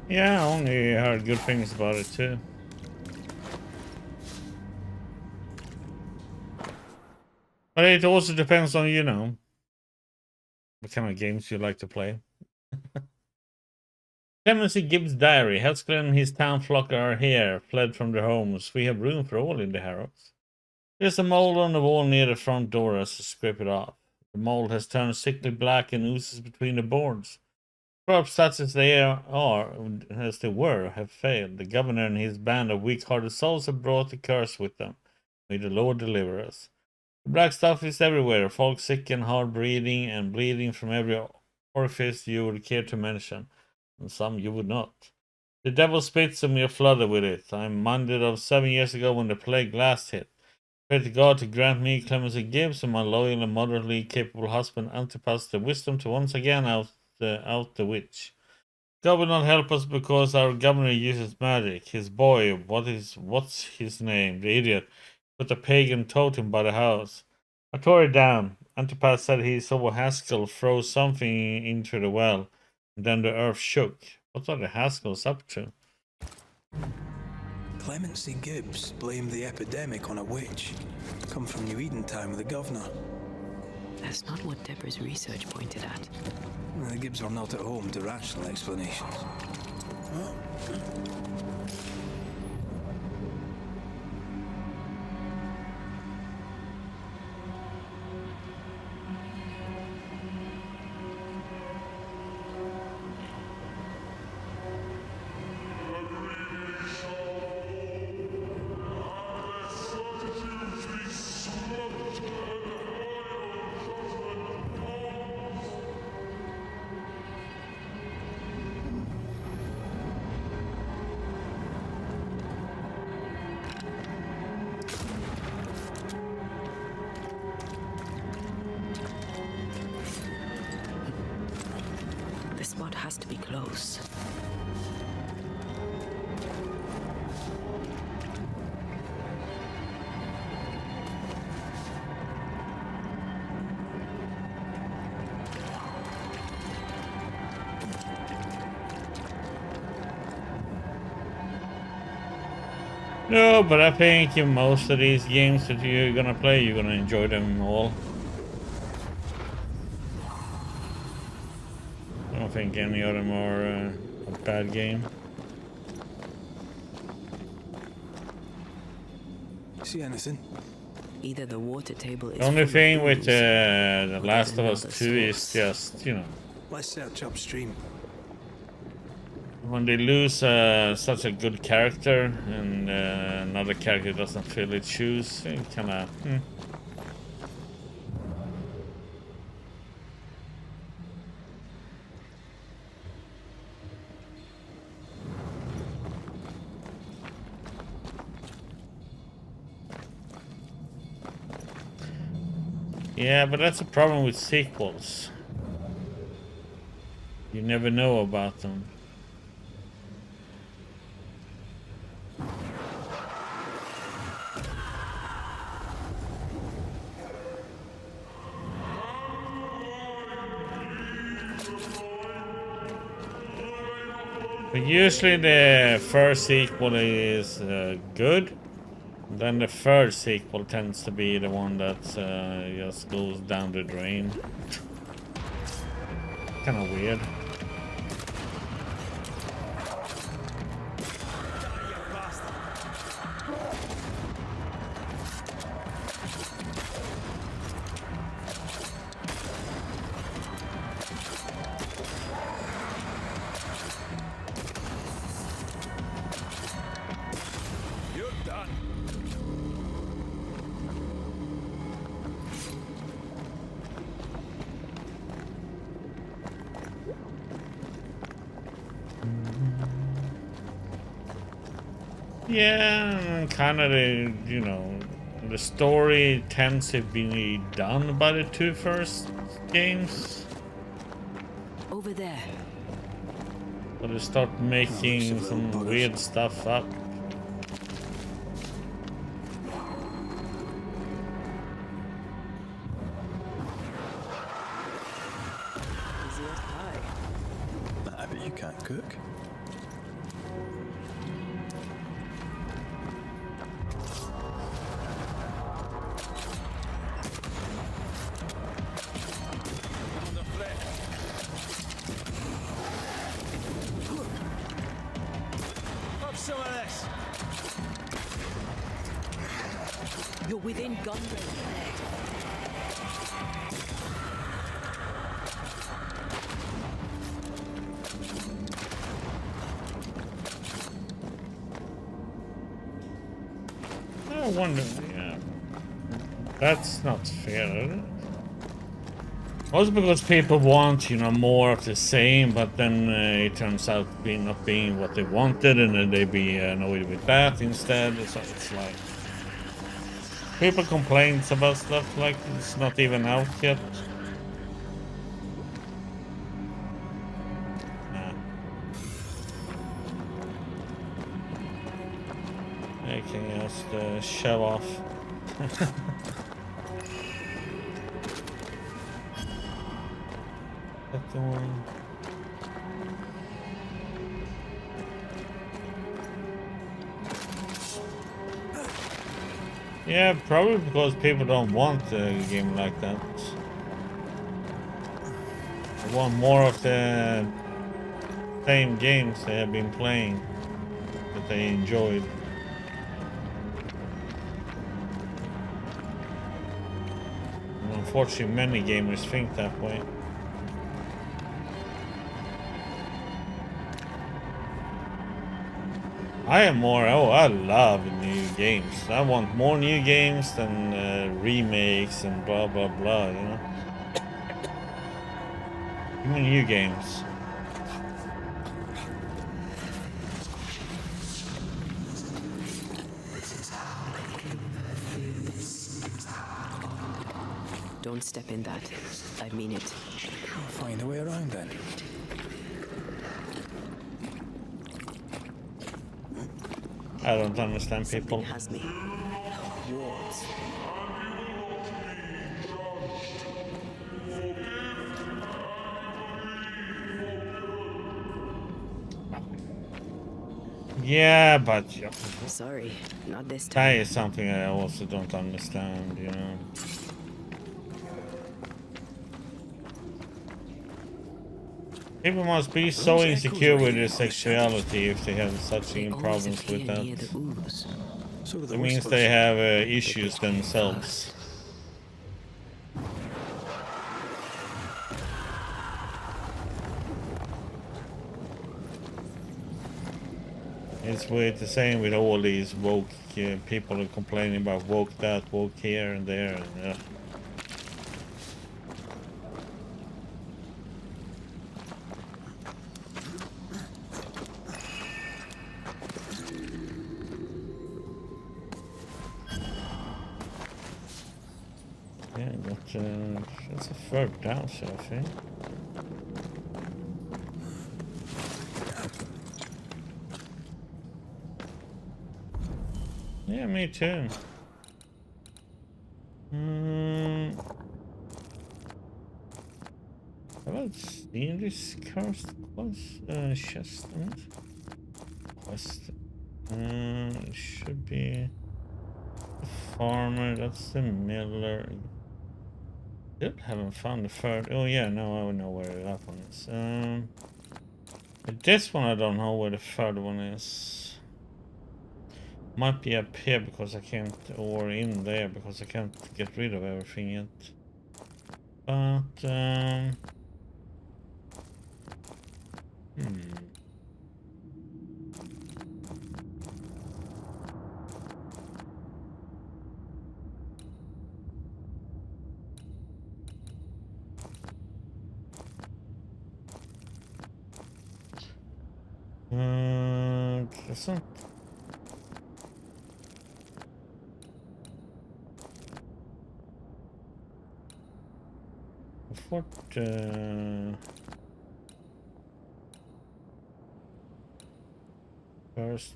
Yeah, I only heard good things about it too. But it also depends on, you know, what kind of games you like to play. Clemency Gibbs' diary. Helsglen and his town flock are here, fled from their homes. We have room for all in the Harrows. There's a mold on the wall near the front door as to scrape it off. The mold has turned sickly black and oozes between the boards. Perhaps such as they as they were, have failed. The governor and his band of weak-hearted souls have brought the curse with them. May the Lord deliver us. The black stuff is everywhere, folk sick and hard breathing, and bleeding from every orifice you would care to mention, and some you would not. The devil spits and we are flooded with it. I am minded of 7 years ago when the plague last hit. Pray to God to grant me Clemency Gibbs and my loyal and moderately capable husband Antipas the wisdom to once again out the witch. God will not help us because our governor uses magic. His boy, what's his name? The idiot put a pagan totem by the house. I tore it down. Antipas said he saw Haskell throw something into the well, and then the earth shook. What are the Haskells up to? Clemency Gibbs blamed the epidemic on a witch. Come from New Eden Town with the governor. That's not what Deborah's research pointed at. The Gibbs are not at home to rational explanations. The spot has to be close. No, but I think in most of these games that you're gonna play, you're gonna enjoy them all. I don't think any of them are a bad game. See anything? Either the water table is The only full of thing with ooze, The or Last of there's Us another 2 is source. just, you know, Let's search upstream. when they lose such a good character and another character doesn't fill its shoes, it kinda... Yeah, but that's a problem with sequels. You never know about them. But usually the first sequel is good. Then the third sequel tends to be the one that just goes down the drain. Kind of weird. You're done. Yeah, kind of the, you know, the story tends to be done by the two first games. Over there. But they start making little some buggers. weird stuff up. Easy as pie. I bet you can't cook. Have some of this. You're within gun range. I wonder, yeah. That's not fair, is it? Also because people want, you know, more of the same, but then it turns out not being what they wanted, and then they be annoyed with that instead. So it's like people complain about stuff like it's not even out yet. Nah. I can just shove off. That one. Yeah, probably because people don't want a game like that. want more of the same games they have been playing that they enjoyed. And unfortunately, many gamers think that way. I am more, I love new games. I want more new games than remakes and blah blah blah, you know? Give me new games. Don't step in that. I mean it. I'll find a way around then. I don't understand people. Something has me. Wards. Yeah, but Sorry, not this that time. is something I also don't understand, you know. People must be so insecure with their sexuality if they have such They problems always with appear that. near the ooze. So do the It means whispers. they have issues themselves. It's with the same with all these woke people are complaining about woke that, woke here and there. And, yeah, but that's a third down, so I think. Yeah, me too. Have I seen this cursed chest on it? Quest. It should be the farmer, that's the miller. Still haven't found the third. Oh yeah, now I know where that one is. But this one I don't know where the third one is. Might be up here because I can't, or in there because I can't get rid of everything yet. But that's not. What first?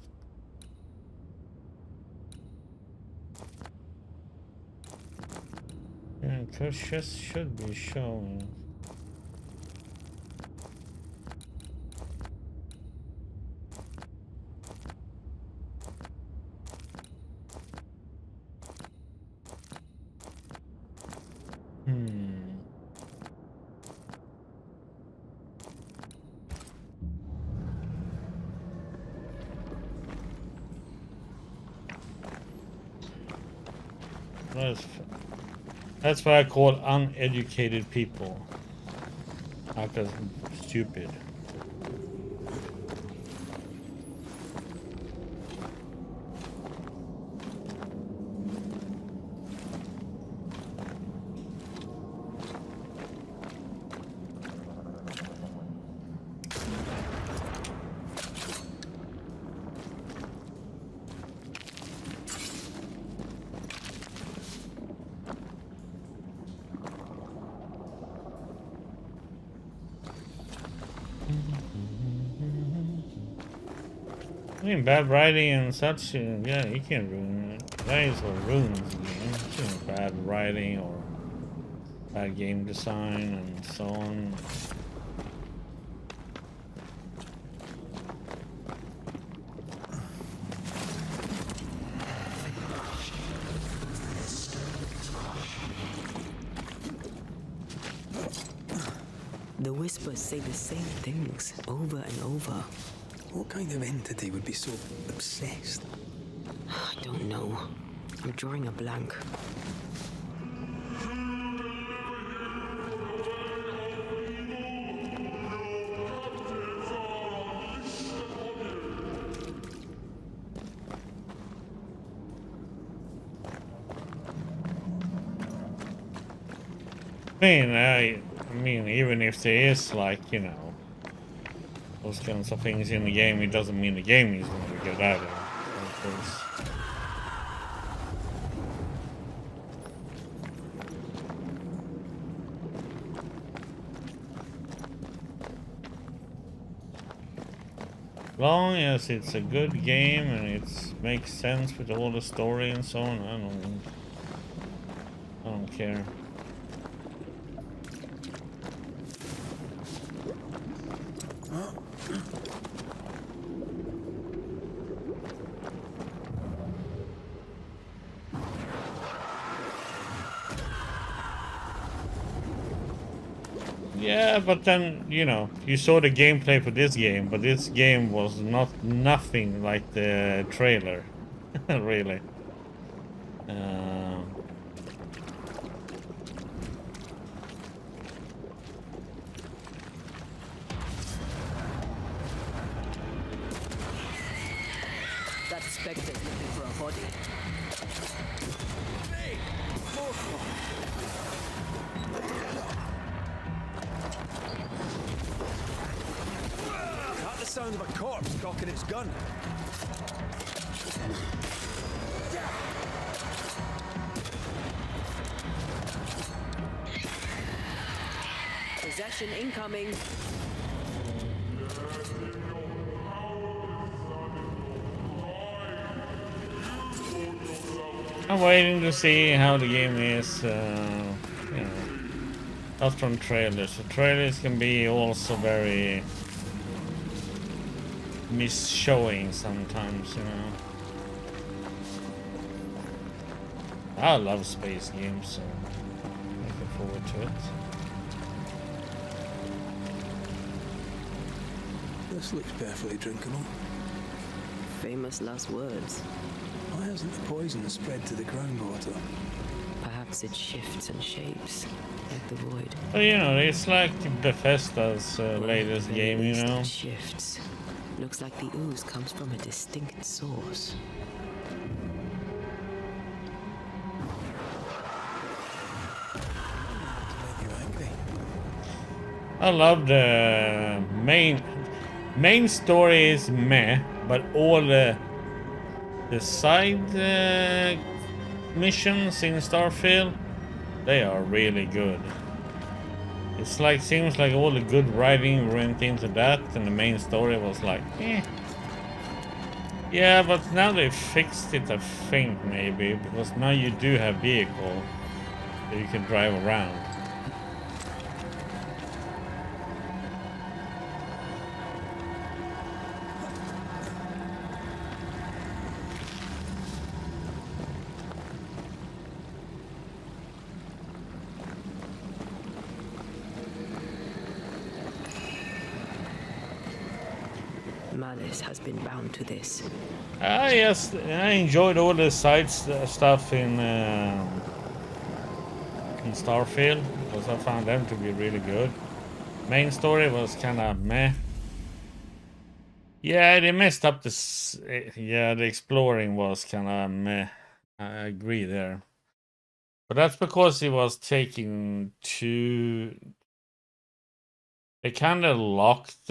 Yeah, first chest should be showing. That's what I call uneducated people. Not just stupid. I mean, bad writing and such, yeah, you can ruin it. That is what ruins the game. You know, bad writing or bad game design and so on. The whispers say the same things over and over. What kind of entity would be so obsessed? I don't know. I'm drawing a blank. I mean, even if there is, like, you know, those kinds of things in the game, it doesn't mean the game is going to be good either. Of course. Long as it's a good game and it makes sense with all the story and so on, I don't care. Yeah, but then, you know, you saw the gameplay for this game, but this game was nothing like the trailer, really. That spectre's looking for a body. Not the sound of a corpse cocking its gun. Possession incoming. I'm waiting to see how the game is, you know, not from trailers. The trailers can be also very misshowing sometimes, you know. I love space games, so looking forward to it. This looks perfectly drinkable. Famous last words. Why hasn't the poison spread to the groundwater? Perhaps it shifts and shapes, like the void. But you know, it's like Bethesda's latest game, you know. It shifts. Looks like the ooze comes from a distinct source. Make you angry. I love the main story is meh, but all the side missions in Starfield, they are really good. It's like, seems like all the good writing went into that, and the main story was like, eh. Yeah, but now they fixed it, I think, maybe, because now you do have vehicle that you can drive around. Malice has been bound to this. Yes, I enjoyed all the side stuff in Starfield, because I found them to be really good. Main story was kind of meh. Yeah, they messed up this. Yeah, the exploring was kind of meh. I agree there. But that's because it was taking too. They kind of locked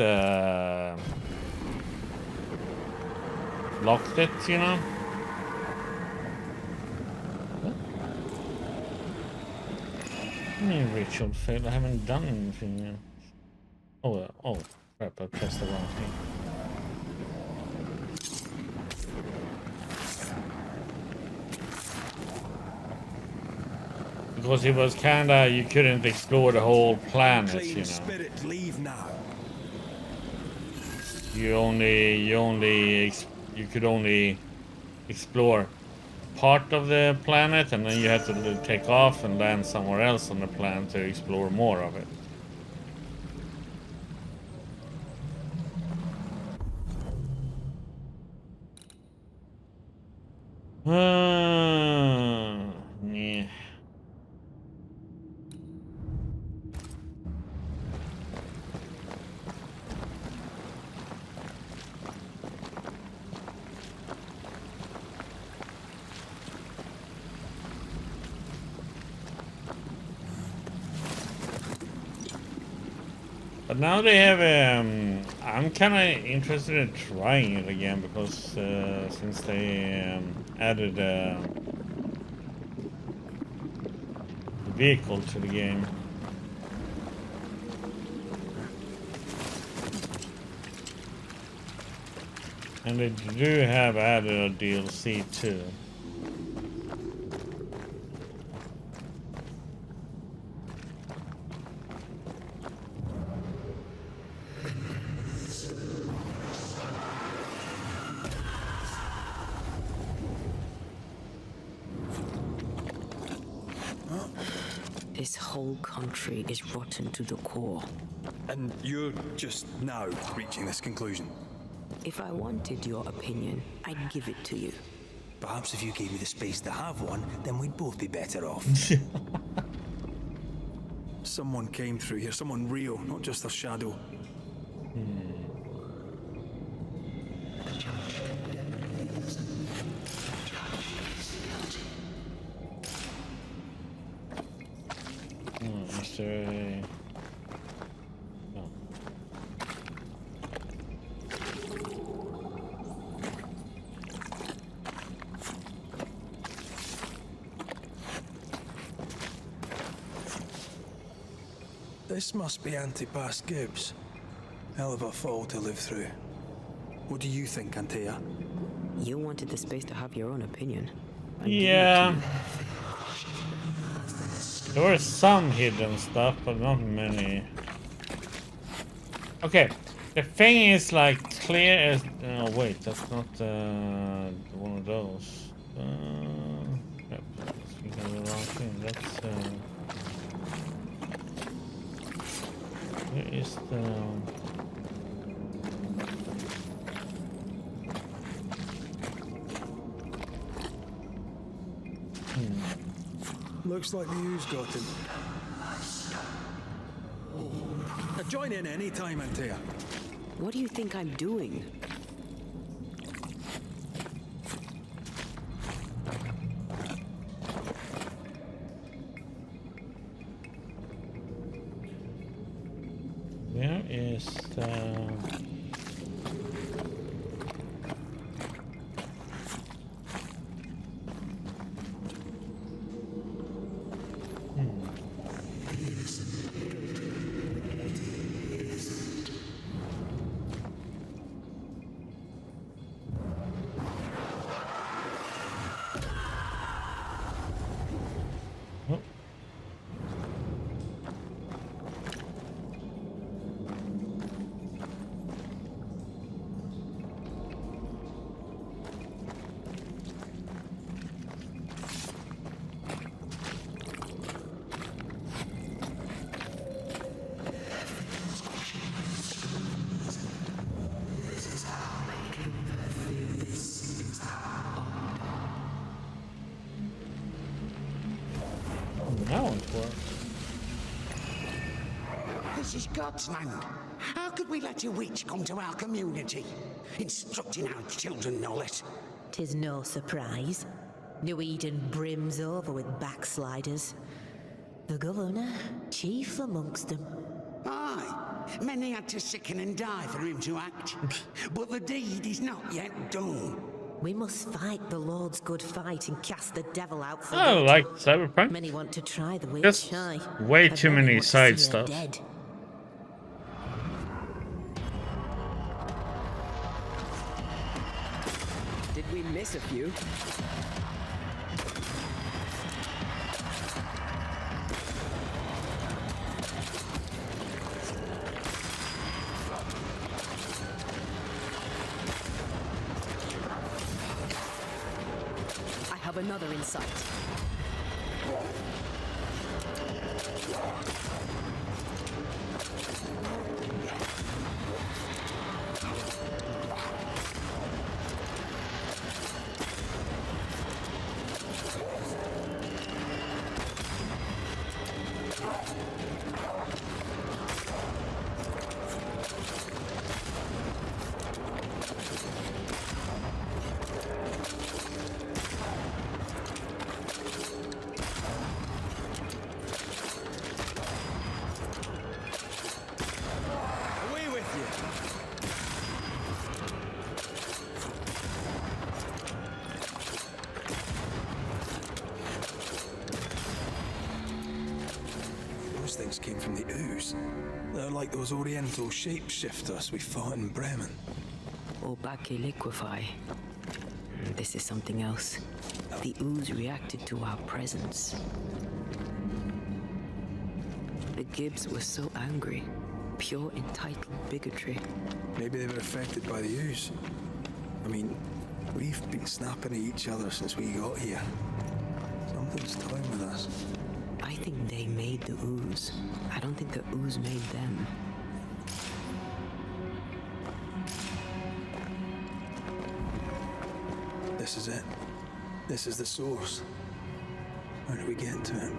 it, you know. What do you mean ritual failed? I haven't done anything yet. Oh, crap! I pressed the wrong thing. Because it was kinda, you couldn't explore the whole planet, you Clean know. spirit, leave now. You could only explore part of the planet, and then you had to take off and land somewhere else on the planet to explore more of it. Yeah. But now they have I'm kind of interested in trying it again because since they added vehicle to the game. And they do have added a DLC too. This whole country is rotten to the core. And you're just now reaching this conclusion? If I wanted your opinion, I'd give it to you. Perhaps if you gave me the space to have one, then we'd both be better off. Someone came through here, someone real, not just a shadow. Mr. No. This must be Antipas Gibbs. Hell of a fall to live through. What do you think, Antea? You wanted the space to have your own opinion. I'd give it to Yeah. you. There were some hidden stuff, but not many. Okay, the thing is like clear as. Oh wait, that's not one of those. Yep, that's the wrong thing. That's. Where is the? Looks like the U's got him. Join in any time, Antea. What do you think I'm doing? Where is the? Now it works. This is God's land. How could we let a witch come to our community? Instructing our children, no less. 'Tis no surprise. New Eden brims over with backsliders. The governor, chief amongst them. Aye, many had to sicken and die for him to act. But the deed is not yet done. We must fight the Lord's good fight and cast the devil out for Oh, good. like Cyberpunk. Many want to try the witch, Just aye. way And too many many want to side see her stuff. dead. Did we miss a few? I have another in sight. those things came from the ooze. They're like those oriental shapeshifters we fought in Bremen. Or Bacche liquefy. This is something else. The ooze reacted to our presence. The Gibbs were so angry. Pure entitled bigotry. Maybe they were affected by the ooze. I mean, we've been snapping at each other since we got here. Something's toying with us. I think they made the ooze. I don't think the ooze made them. This is it. This is the source. How do we get to it?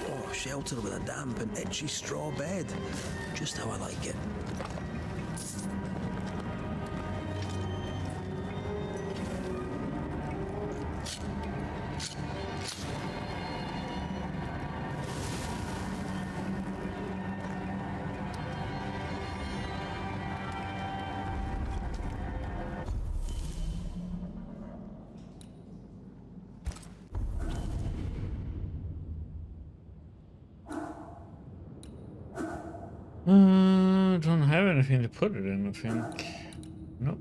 Oh, shelter with a damp and itchy straw bed. Just how I like it. Don't have anything to put it in, I think. Nope.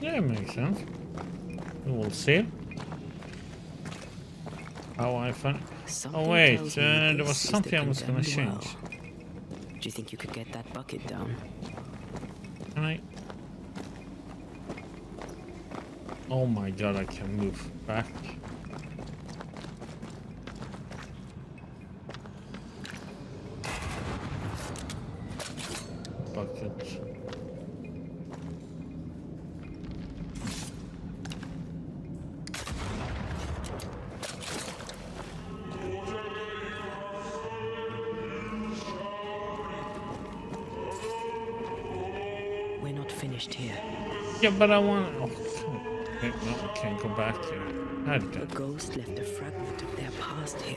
Yeah, it makes sense. We'll see. How I find. Something Oh wait, tells me there this was is the something I was gonna condemned well. change. Do you think you could get that bucket down? Can I? Oh my god, I can move back. Bucket. We're not finished here. Yeah, but I want. Oh, okay, no, I can't go back there. I The don't. ghost left a fragment of their past here.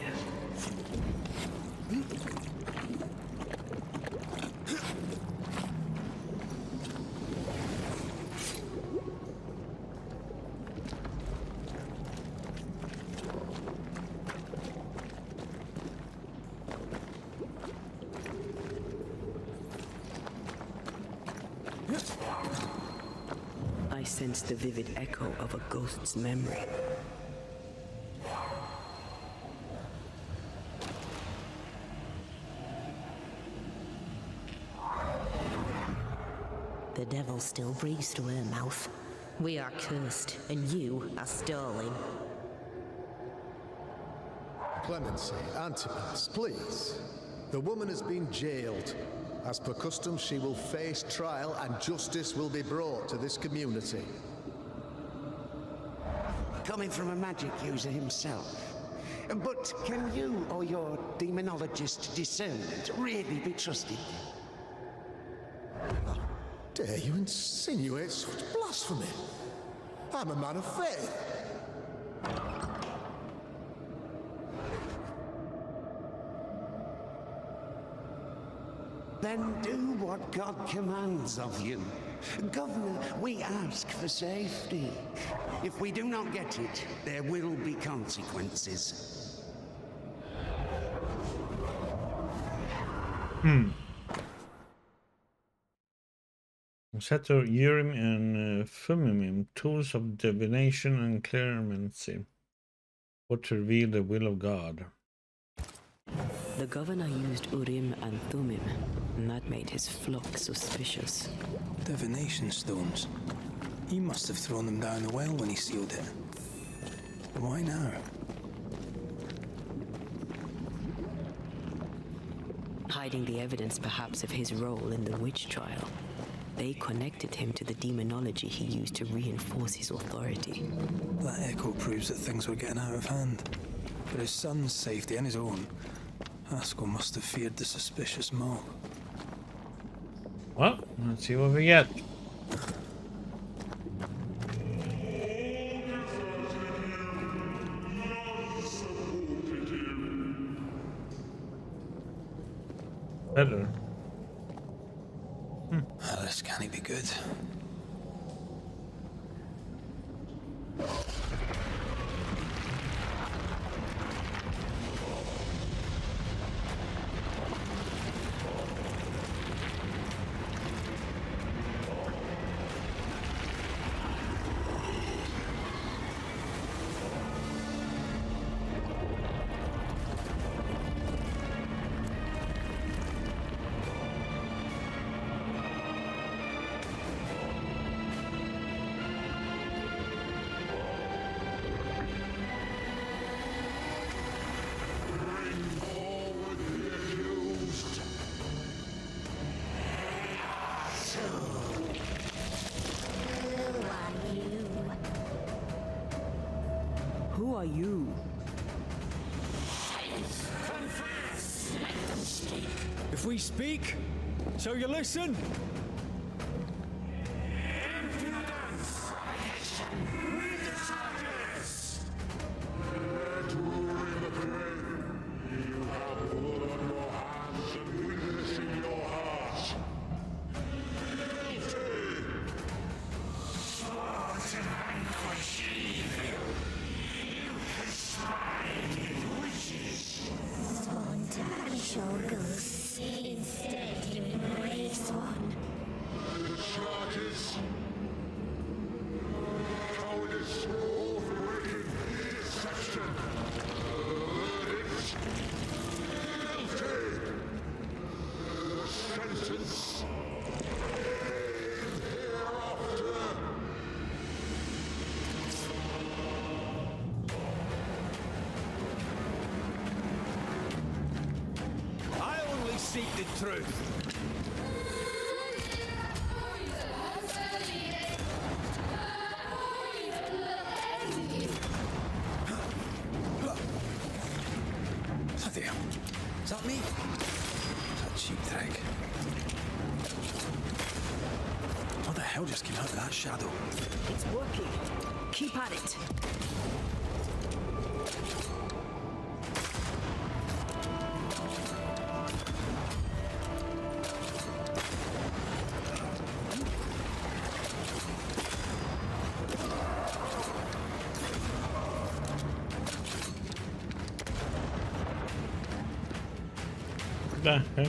I sense the vivid echo of a ghost's memory. The devil still breathes through her mouth. We are cursed, and you are stolen. Clemency, Antipas, please. The woman has been jailed. As per custom, she will face trial and justice will be brought to this community. Coming from a magic user himself. But can you or your demonologist discernment really be trusted? How dare you insinuate such blasphemy? I'm a man of faith. Then do what God commands of you. Governor, we ask for safety. If we do not get it, there will be consequences. Set of Urim and Thummim, tools of divination and clearmancy. What to reveal the will of God. The governor used Urim and Thummim, and that made his flock suspicious. Divination stones. He must have thrown them down the well when he sealed it. But why now? Hiding the evidence perhaps of his role in the witch trial. They connected him to the demonology he used to reinforce his authority. That echo proves that things were getting out of hand. For his son's safety and his own, Haskell must have feared the suspicious mob. Well, let's see what we get. Better. This can't be good. Who are you? If we speak, so you listen? Seek the truth. Bloody hell. Is that me? That cheap trick. What the hell just came out of that shadow? It's working. Keep at it. The heck?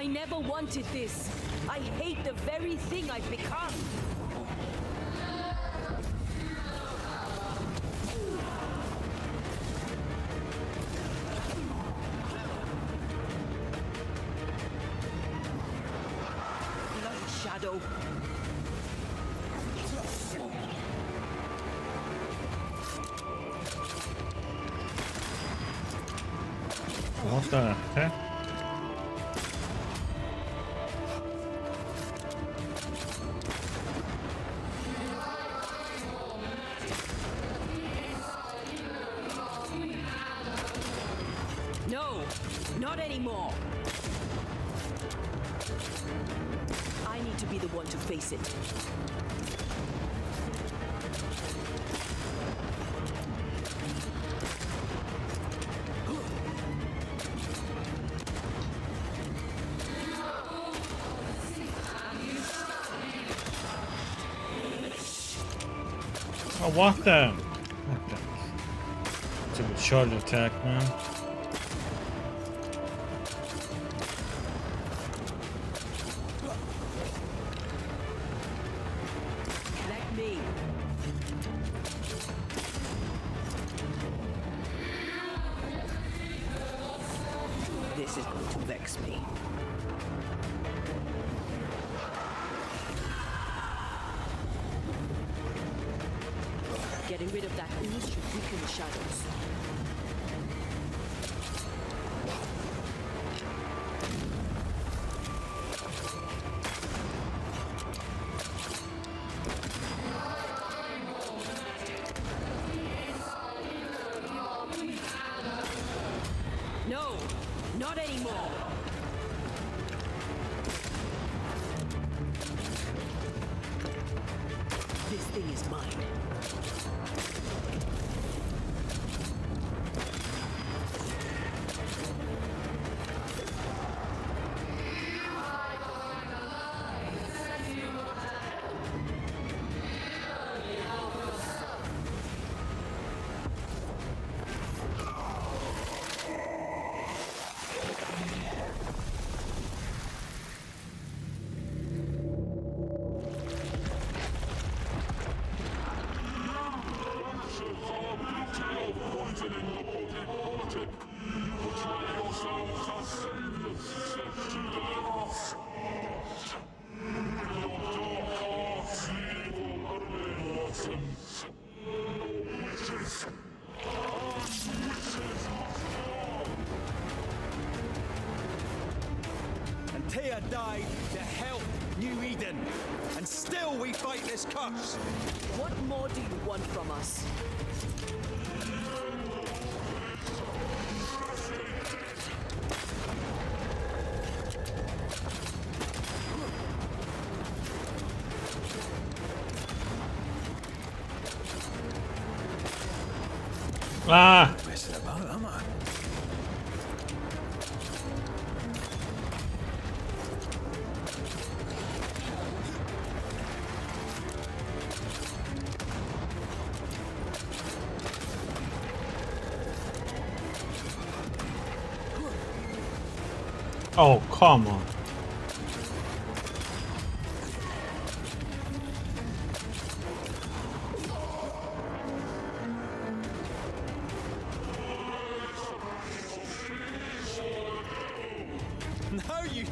I never wanted this. I hate the very thing I've become. Blood shadow. What the heck? No, not anymore. I need to be the one to face it. Oh, what the? What the? Stupid charge attack, man. Let me. This is going to vex me. Getting rid of that ooze should weaken the shadows. No, not anymore. This thing is mine. Tia died to help New Eden, and still we fight this curse. What more do you want from us? Ah! Messing about, am I? Oh, come on. No, you...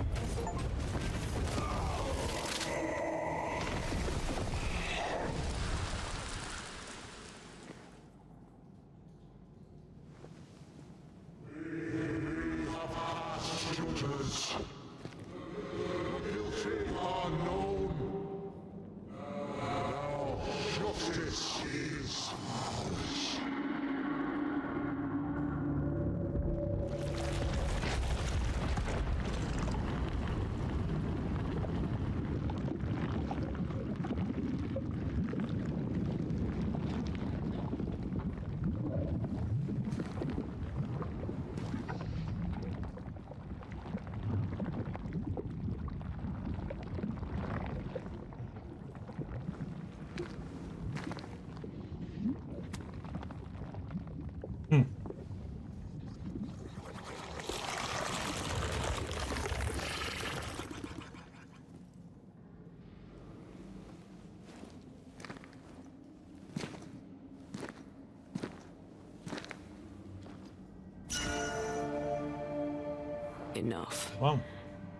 Enough. Wow.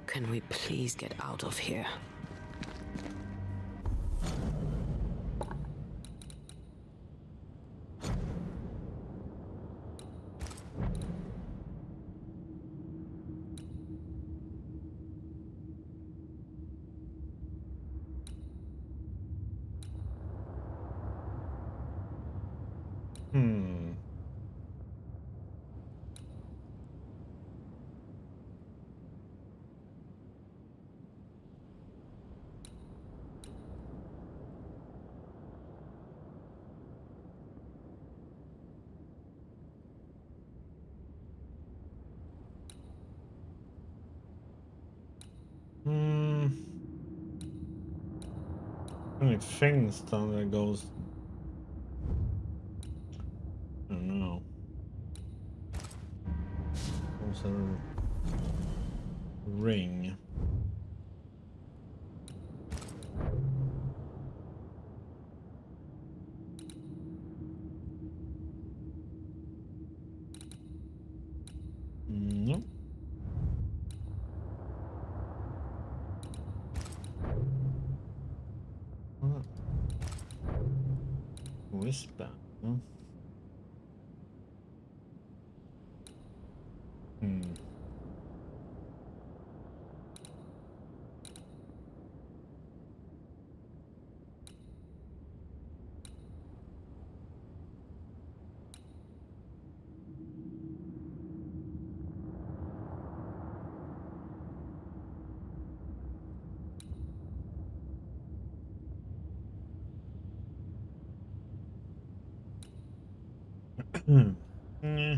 Can we please get out of here? Hmm. How many things down there goes? Whisper. Hmm. Yeah.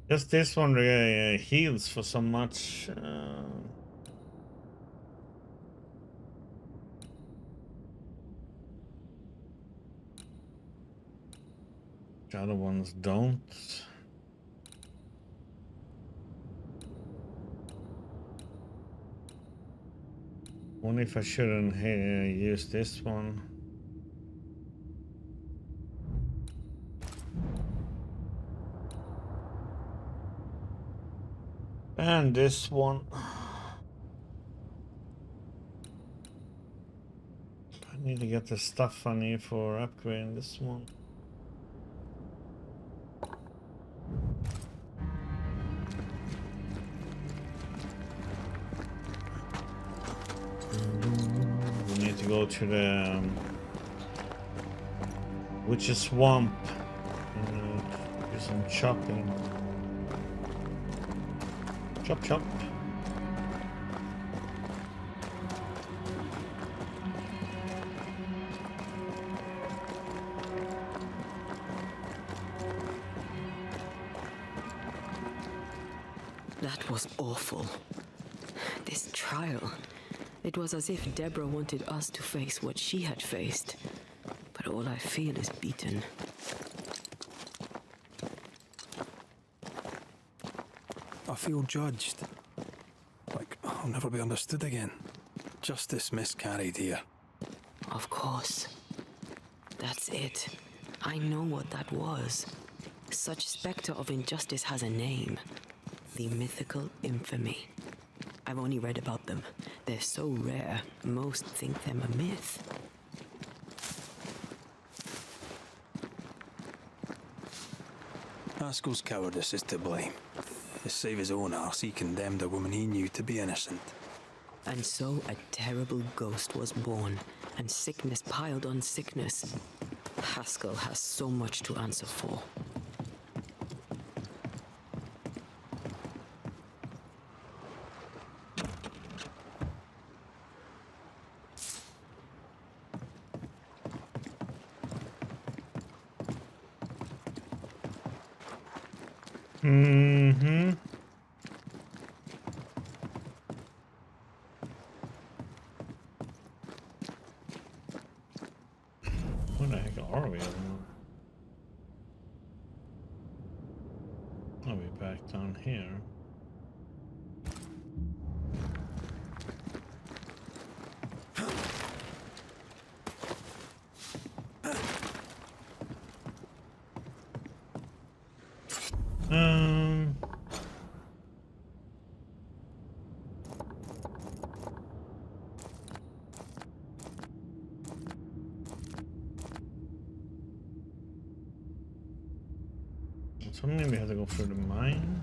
Just this one heals for so much. The other ones don't. Wonder if I shouldn't use this one. And this one. I need to get the stuff I need for upgrading this one. We need to go to the Witch's Swamp and do some chopping. Chop chop. That was awful. This trial. It was as if Deborah wanted us to face what she had faced. But all I feel is beaten. I feel judged. Like I'll never be understood again. Justice miscarried here. Of course. That's it. I know what that was. Such specter of injustice has a name. The mythical infamy. I've only read about them. They're so rare, most think them a myth. Haskell's cowardice is to blame. To save his own arse, he condemned a woman he knew to be innocent. And so a terrible ghost was born, and sickness piled on sickness. Haskell has so much to answer for. Mm-hmm. Where the heck are we? I'll be back down here. So maybe we have to go through the mine.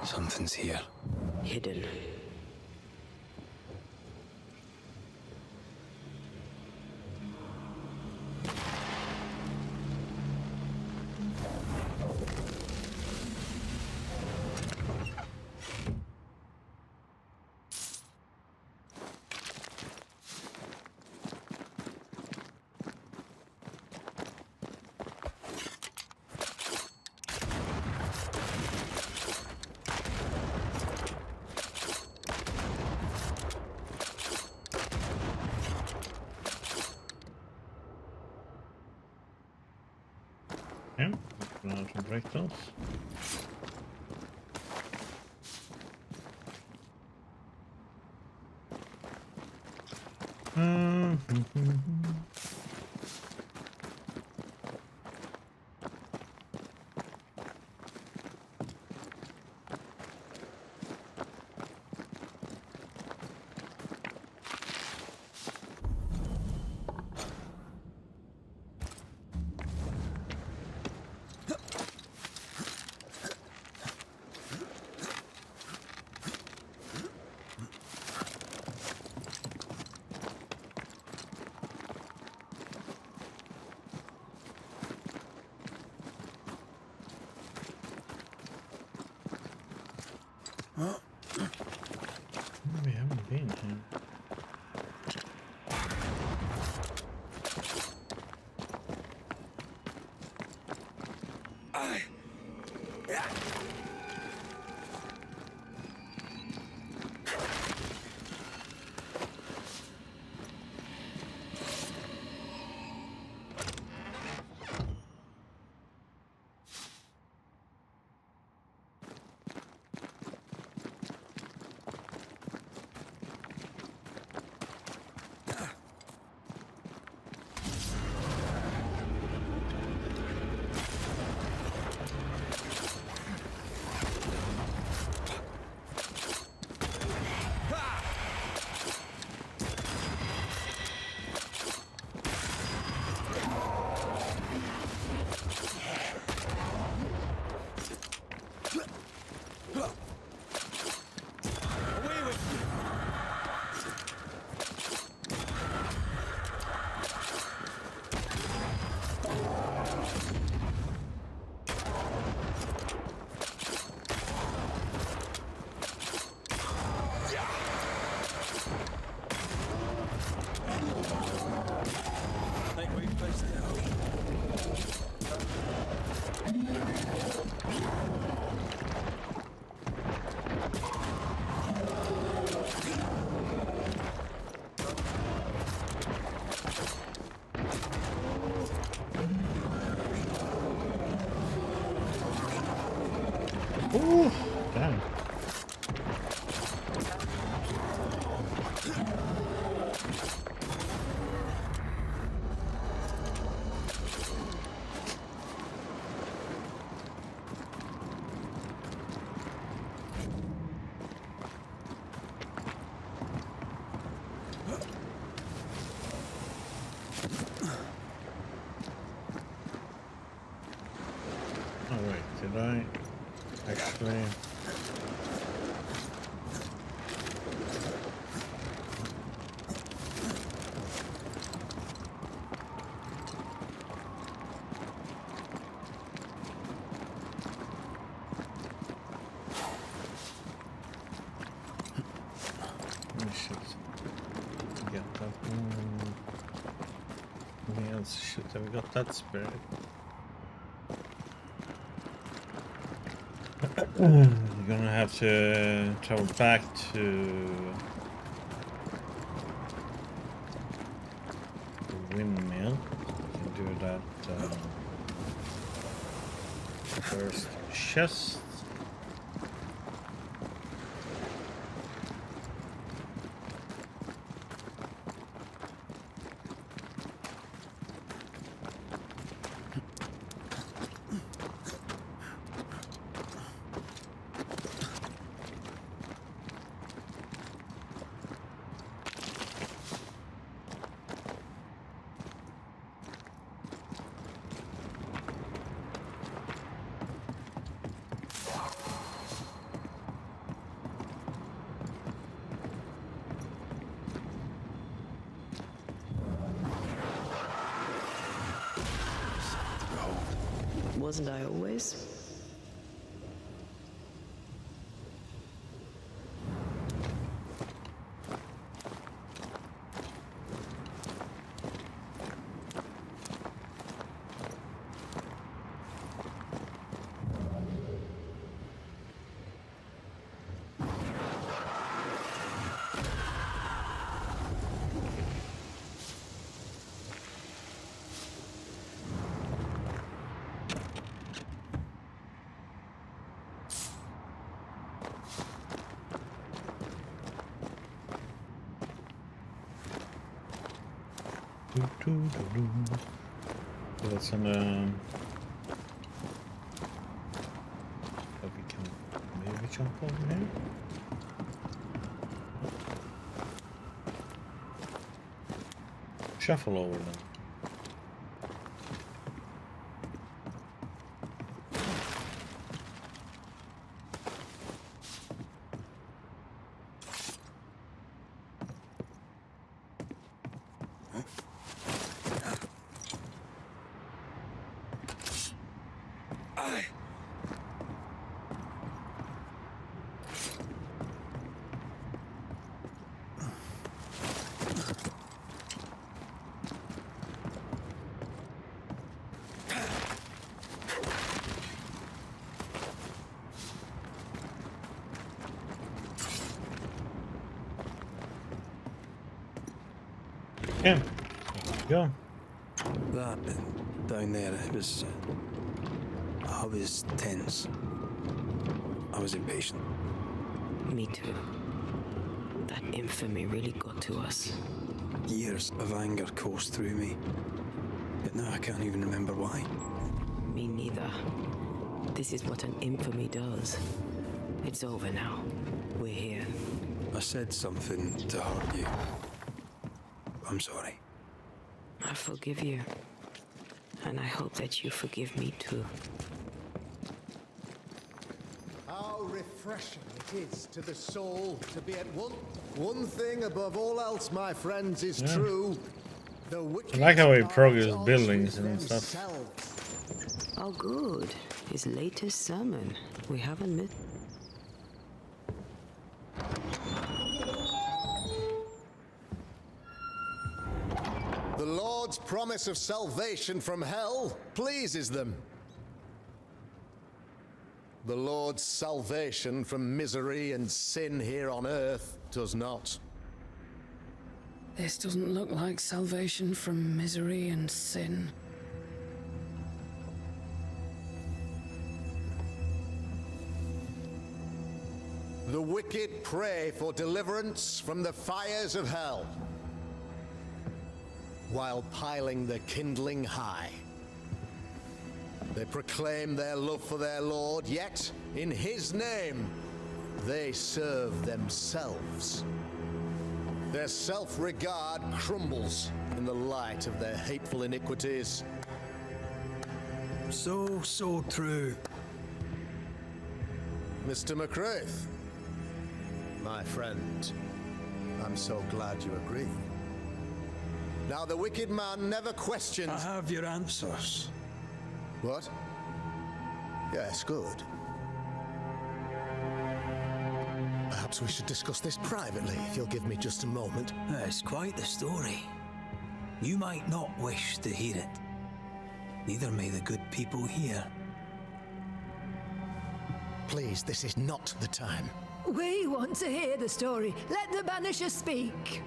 Something's here. Hidden. Yeah, we're going to break those. We haven't been here. Ooh, damn. Alright, did I actually... We should get that one. Nothing else should have got that spirit. You're gonna have to travel back to the windmill. You can do that first chest. Wasn't I always? That's an but we can maybe jump over here. Shuffle over them. Yeah, go. That down there, it was. I was tense. I was impatient. Me too. That infamy really got to us. Years of anger coursed through me. But now I can't even remember why. Me neither. This is what an infamy does. It's over now. We're here. I said something to hurt you. I'm sorry. I forgive you. And I hope that you forgive me too. How refreshing it is to the soul to be at one. One thing above all else, my friends, is true. The wicked I like how he are progress at odds buildings with and stuff. themselves. Oh, good. His latest sermon. We haven't missed. The Lord's promise of salvation from hell pleases them. The Lord's salvation from misery and sin here on earth does not. This doesn't look like salvation from misery and sin. The wicked pray for deliverance from the fires of hell, while piling the kindling high. They proclaim their love for their Lord, yet in his name they serve themselves. Their self-regard crumbles in the light of their hateful iniquities. So true. Mr. McCraith, my friend, I'm so glad you agree. Now, the wicked man never questions. I have your answers. What? Yes, good. Perhaps we should discuss this privately, if you'll give me just a moment. It's quite the story. You might not wish to hear it. Neither may the good people here. Please, this is not the time. We want to hear the story. Let the Banishers speak.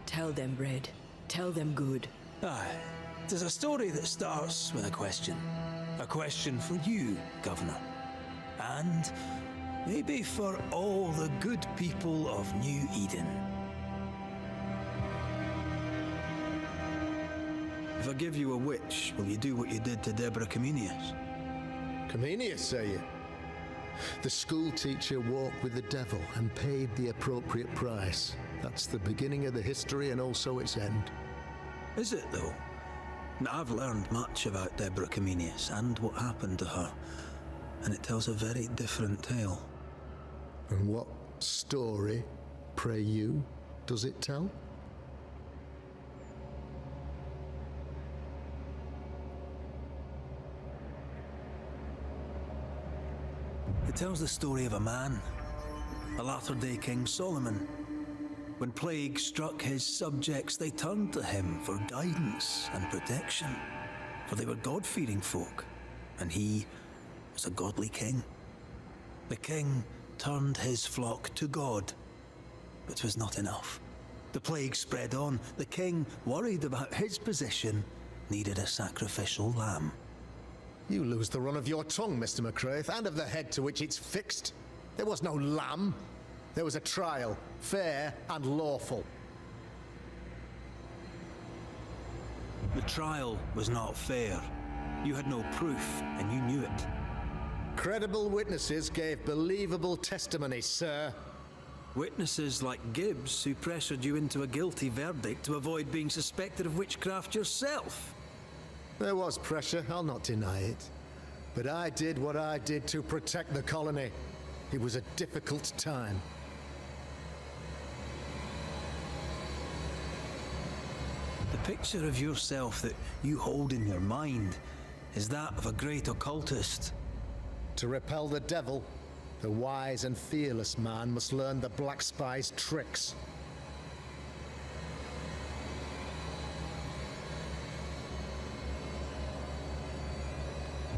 Tell them, Red. Tell them good. Aye. There's a story that starts with a question. A question for you, Governor. And maybe for all the good people of New Eden. If I give you a witch, will you do what you did to Deborah Comenius? Comenius, say you? The school teacher walked with the devil and paid the appropriate price. That's the beginning of the history and also its end. Is it, though? I've learned much about Deborah Comenius and what happened to her, and it tells a very different tale. And what story, pray you, does it tell? It tells the story of a man, a latter-day King Solomon. When plague struck his subjects, they turned to him for guidance and protection, for they were God-fearing folk, and he was a godly king. The king turned his flock to God, but it was not enough. The plague spread on. The king, worried about his position, needed a sacrificial lamb. You lose the run of your tongue, Mr. McCraith, and of the head to which it's fixed. There was no lamb. There was a trial, fair and lawful. The trial was not fair. You had no proof, and you knew it. Credible witnesses gave believable testimony, sir. Witnesses like Gibbs, who pressured you into a guilty verdict to avoid being suspected of witchcraft yourself. There was pressure, I'll not deny it. But I did what I did to protect the colony. It was a difficult time. The picture of yourself that you hold in your mind is that of a great occultist. To repel the devil, the wise and fearless man must learn the Black Spy's tricks.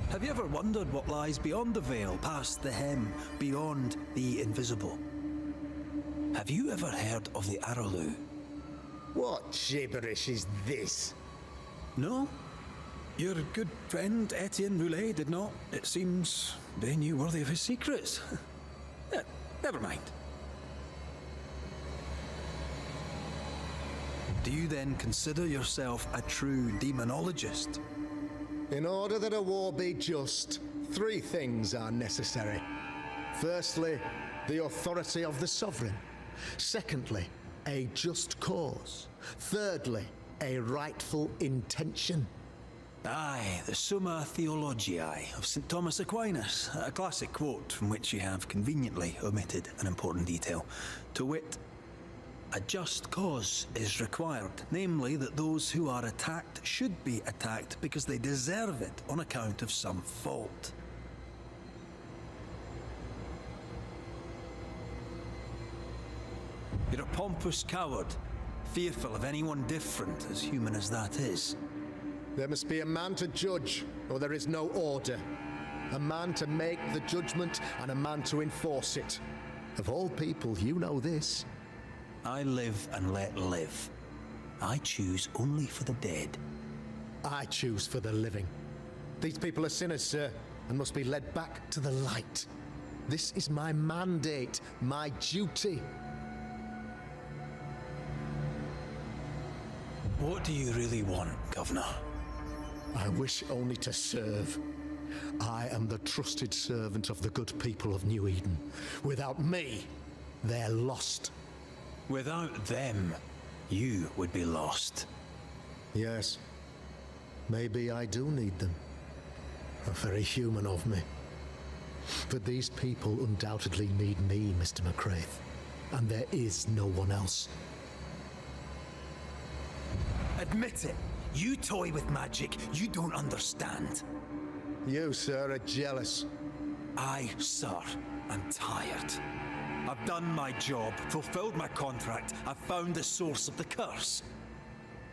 Have you ever wondered what lies beyond the veil, past the hem, beyond the invisible? Have you ever heard of the Araloo? What gibberish is this? No? Your good friend Etienne Roulet did not. It seems they knew worthy of his secrets. Never mind. Do you then consider yourself a true demonologist? In order that a war be just, 3 things are necessary. Firstly, the authority of the sovereign. Secondly, a just cause. Thirdly, a rightful intention. Aye, the Summa Theologiae of St. Thomas Aquinas, a classic quote from which you have conveniently omitted an important detail. To wit, a just cause is required, namely that those who are attacked should be attacked because they deserve it on account of some fault. You're a pompous coward, fearful of anyone different, as human as that is. There must be a man to judge, or there is no order. A man to make the judgment, and a man to enforce it. Of all people, you know this. I live and let live. I choose only for the dead. I choose for the living. These people are sinners, sir, and must be led back to the light. This is my mandate, my duty. What do you really want, Governor? I wish only to serve. I am the trusted servant of the good people of New Eden. Without me, they're lost. Without them, you would be lost. Yes. Maybe I do need them. Very human of me. But these people undoubtedly need me, Mr. McCraith. And there is no one else. Admit it. You toy with magic you don't understand. You, sir, are jealous. I, sir, am tired. I've done my job, fulfilled my contract, I've found the source of the curse.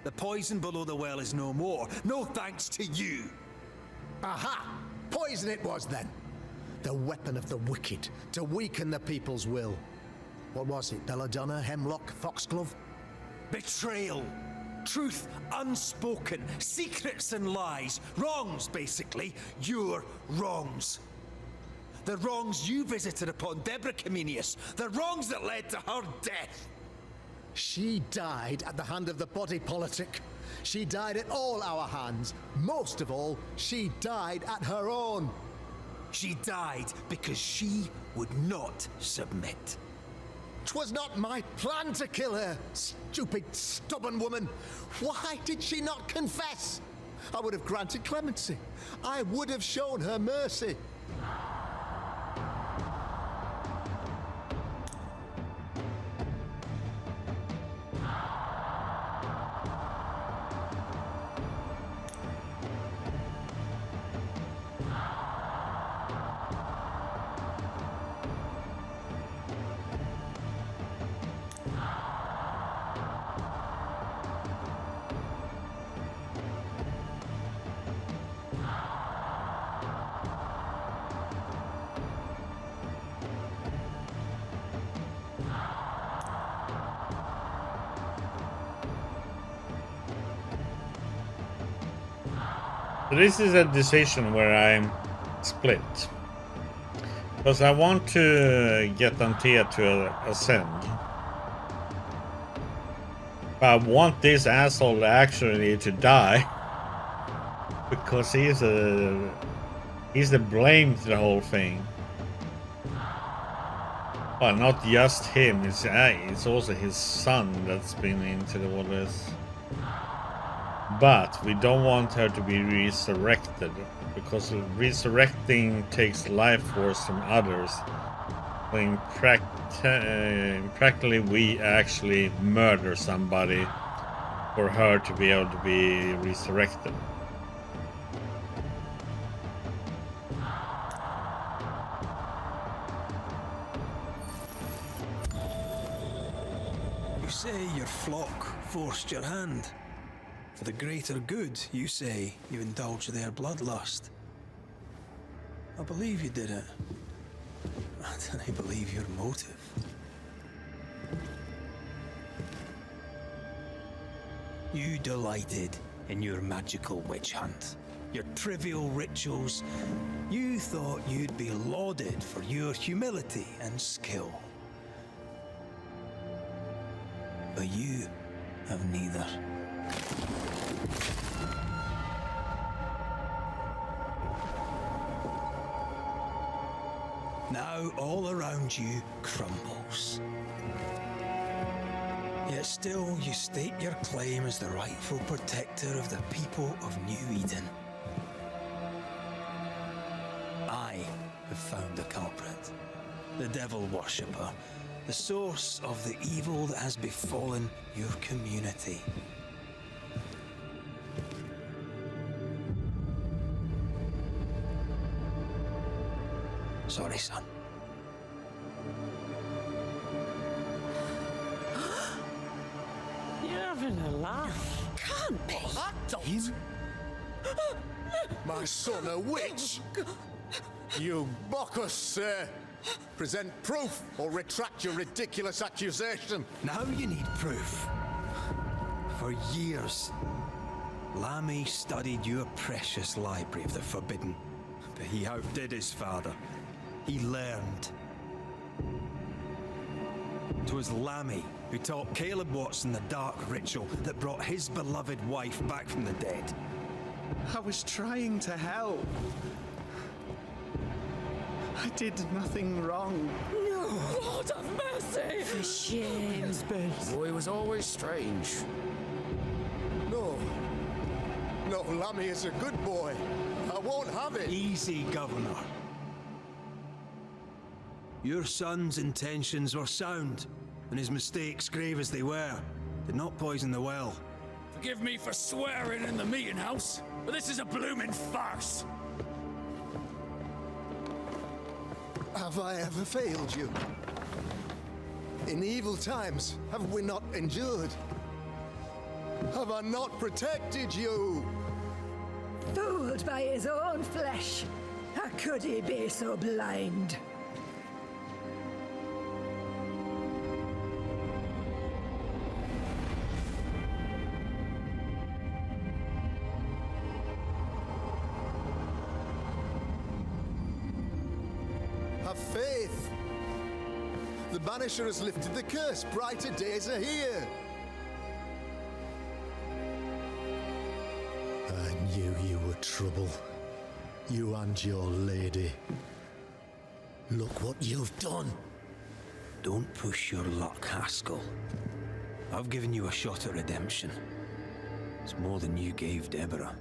The poison below the well is no more, no thanks to you. Aha! Poison it was then. The weapon of the wicked, to weaken the people's will. What was it, belladonna, hemlock, foxglove? Betrayal. Truth unspoken, secrets and lies, wrongs basically, your wrongs. The wrongs you visited upon Deborah Comenius, the wrongs that led to her death. She died at the hand of the body politic. She died at all our hands. Most of all, she died at her own. She died because she would not submit. 'Twas not my plan to kill her, stupid, stubborn woman. Why did she not confess? I would have granted clemency. I would have shown her mercy. This is a decision where I'm split. Because I want to get Antea to ascend. But I want this asshole actually to die. Because he's the blame to the whole thing. Well, not just him, it's also his son that's been into the waters. But we don't want her to be resurrected, because resurrecting takes life force from others. In practically, we actually murder somebody for her to be able to be resurrected. You say your flock forced your hand. For the greater good, you say you indulged their bloodlust. I believe you did it. I don't believe your motive. You delighted in your magical witch hunt, your trivial rituals. You thought you'd be lauded for your humility and skill. But you have neither. Now all around you crumbles. Yet still you state your claim as the rightful protector of the people of New Eden. I have found the culprit, the devil worshipper, the source of the evil that has befallen your community. Sorry, son. You're having a laugh. Can't be. Him? My son, a witch? You mock us, sir. Present proof or retract your ridiculous accusation. Now you need proof. For years, Lammy studied your precious library of the forbidden, but he outdid his father. He learned. 'Twas Lammy who taught Caleb Watson the dark ritual that brought his beloved wife back from the dead. I was trying to help. I did nothing wrong. No, Lord have mercy. For shame. The boy was always strange. No. No, Lammy is a good boy. I won't have it. Easy, Governor. Your son's intentions were sound, and his mistakes, grave as they were, did not poison the well. Forgive me for swearing in the meeting house, but this is a blooming farce. Have I ever failed you? In evil times, have we not endured? Have I not protected you? Fooled by his own flesh. How could he be so blind? Have faith. The Banisher has lifted the curse. Brighter days are here. I knew you were trouble. You and your lady. Look what you've done. Don't push your luck, Haskell. I've given you a shot at redemption. It's more than you gave Deborah.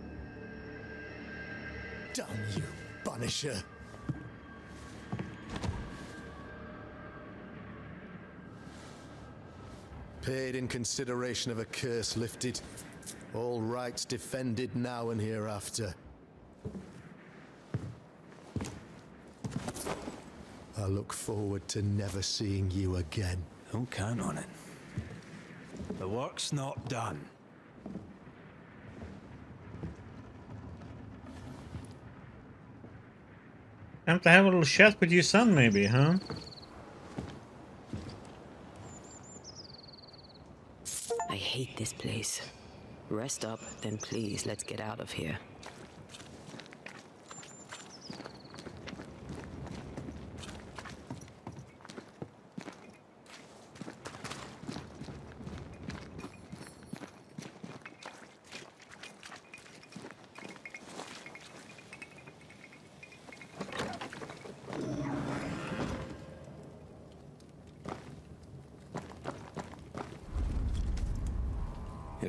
Damn you, Banisher. Paid in consideration of a curse lifted. All rights defended now and hereafter. I look forward to never seeing you again. Don't count on it. The work's not done. Time to have a little chat with your son, maybe, huh? I hate this place. Rest up, then please, let's get out of here.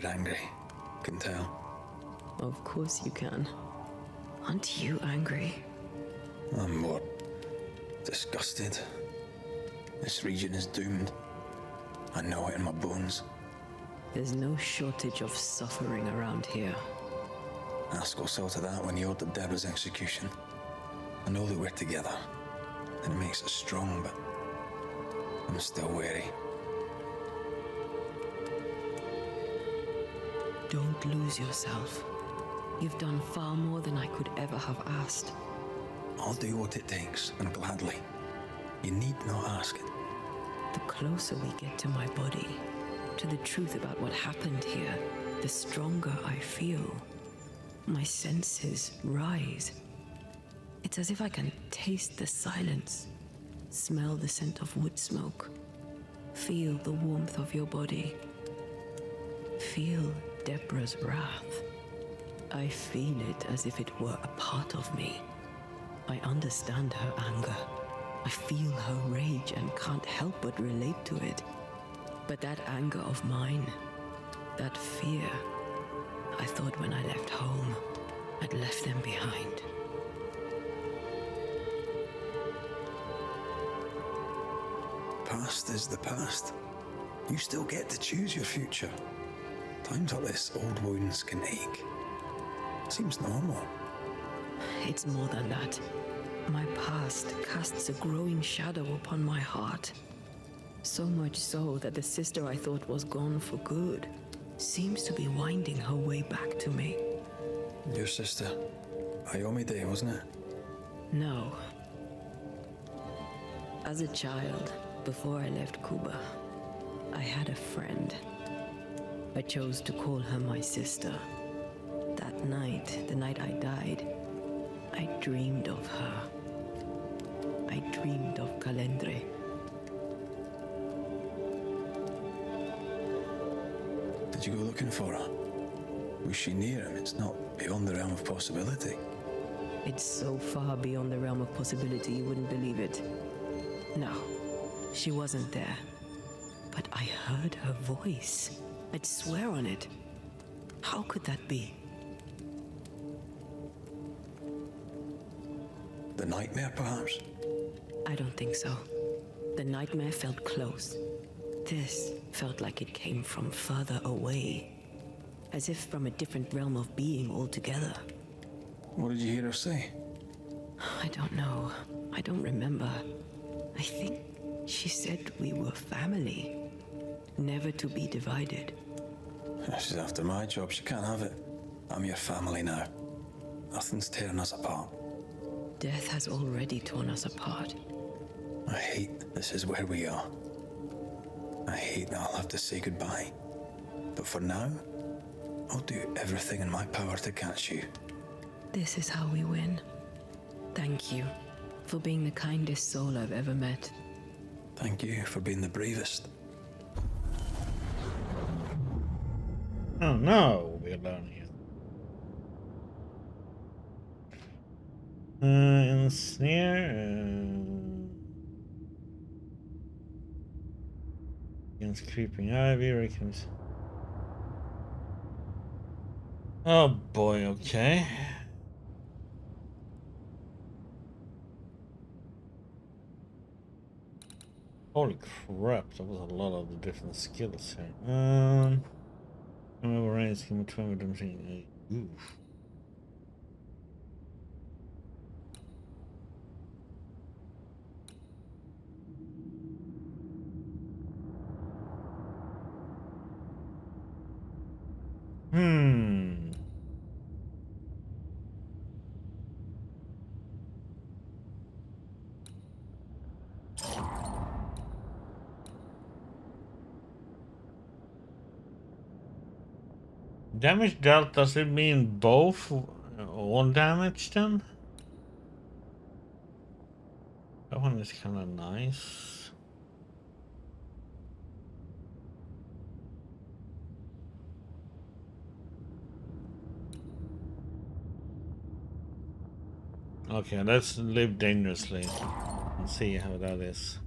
bit angry. Can tell. Of course you can. Aren't you angry? I'm more disgusted. This region is doomed. I know it in my bones. There's no shortage of suffering around here. Askell saw to that when he ordered Deborah's execution. I know that we're together, and it makes us strong, but I'm still wary. Don't lose yourself. You've done far more than I could ever have asked. I'll do what it takes, and gladly. You need not ask it. The closer we get to my body, to the truth about what happened here, the stronger I feel. My senses rise. It's as if I can taste the silence, smell the scent of wood smoke, feel the warmth of your body, feel Deborah's wrath. I feel it as if it were a part of me. I understand her anger. I feel her rage and can't help but relate to it. But that anger of mine, that fear, I thought when I left home, I'd left them behind. Past is the past. You still get to choose your future. Times like this, old wounds can ache. Seems normal. It's more than that. My past casts a growing shadow upon my heart. So much so that the sister I thought was gone for good seems to be winding her way back to me. Your sister, Ayomide, wasn't it? No. As a child, before I left Cuba, I had a friend. I chose to call her my sister. That night, the night I died, I dreamed of her. I dreamed of Calendre. Did you go looking for her? Was she near him? It's not beyond the realm of possibility. It's so far beyond the realm of possibility you wouldn't believe it. No, she wasn't there. But I heard her voice. I'd swear on it. How could that be? The nightmare, perhaps? I don't think so. The nightmare felt close. This felt like it came from further away. As if from a different realm of being altogether. What did you hear her say? I don't know. I don't remember. I think she said we were family. Never to be divided. She's after my job. She can't have it. I'm your family now. Nothing's tearing us apart. Death has already torn us apart. I hate this is where we are. I hate that I'll have to say goodbye. But for now, I'll do everything in my power to catch you. This is how we win. Thank you for being the kindest soul I've ever met. Thank you for being the bravest. Oh no, we're alone here. Ensnare. Against creeping ivy, reckons. Oh boy, okay. Holy crap, that was a lot of the different skills here. Remember range can between them thing. Oof. Damage dealt, does it mean both all damage then? That one is kind of nice. Okay, let's live dangerously and see how that is.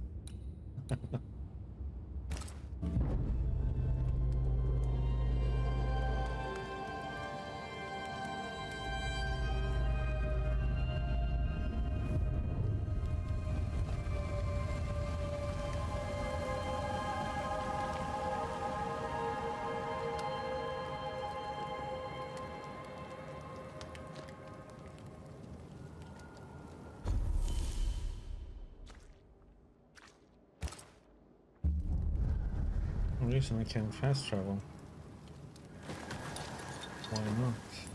some reason I can't fast travel. Why not?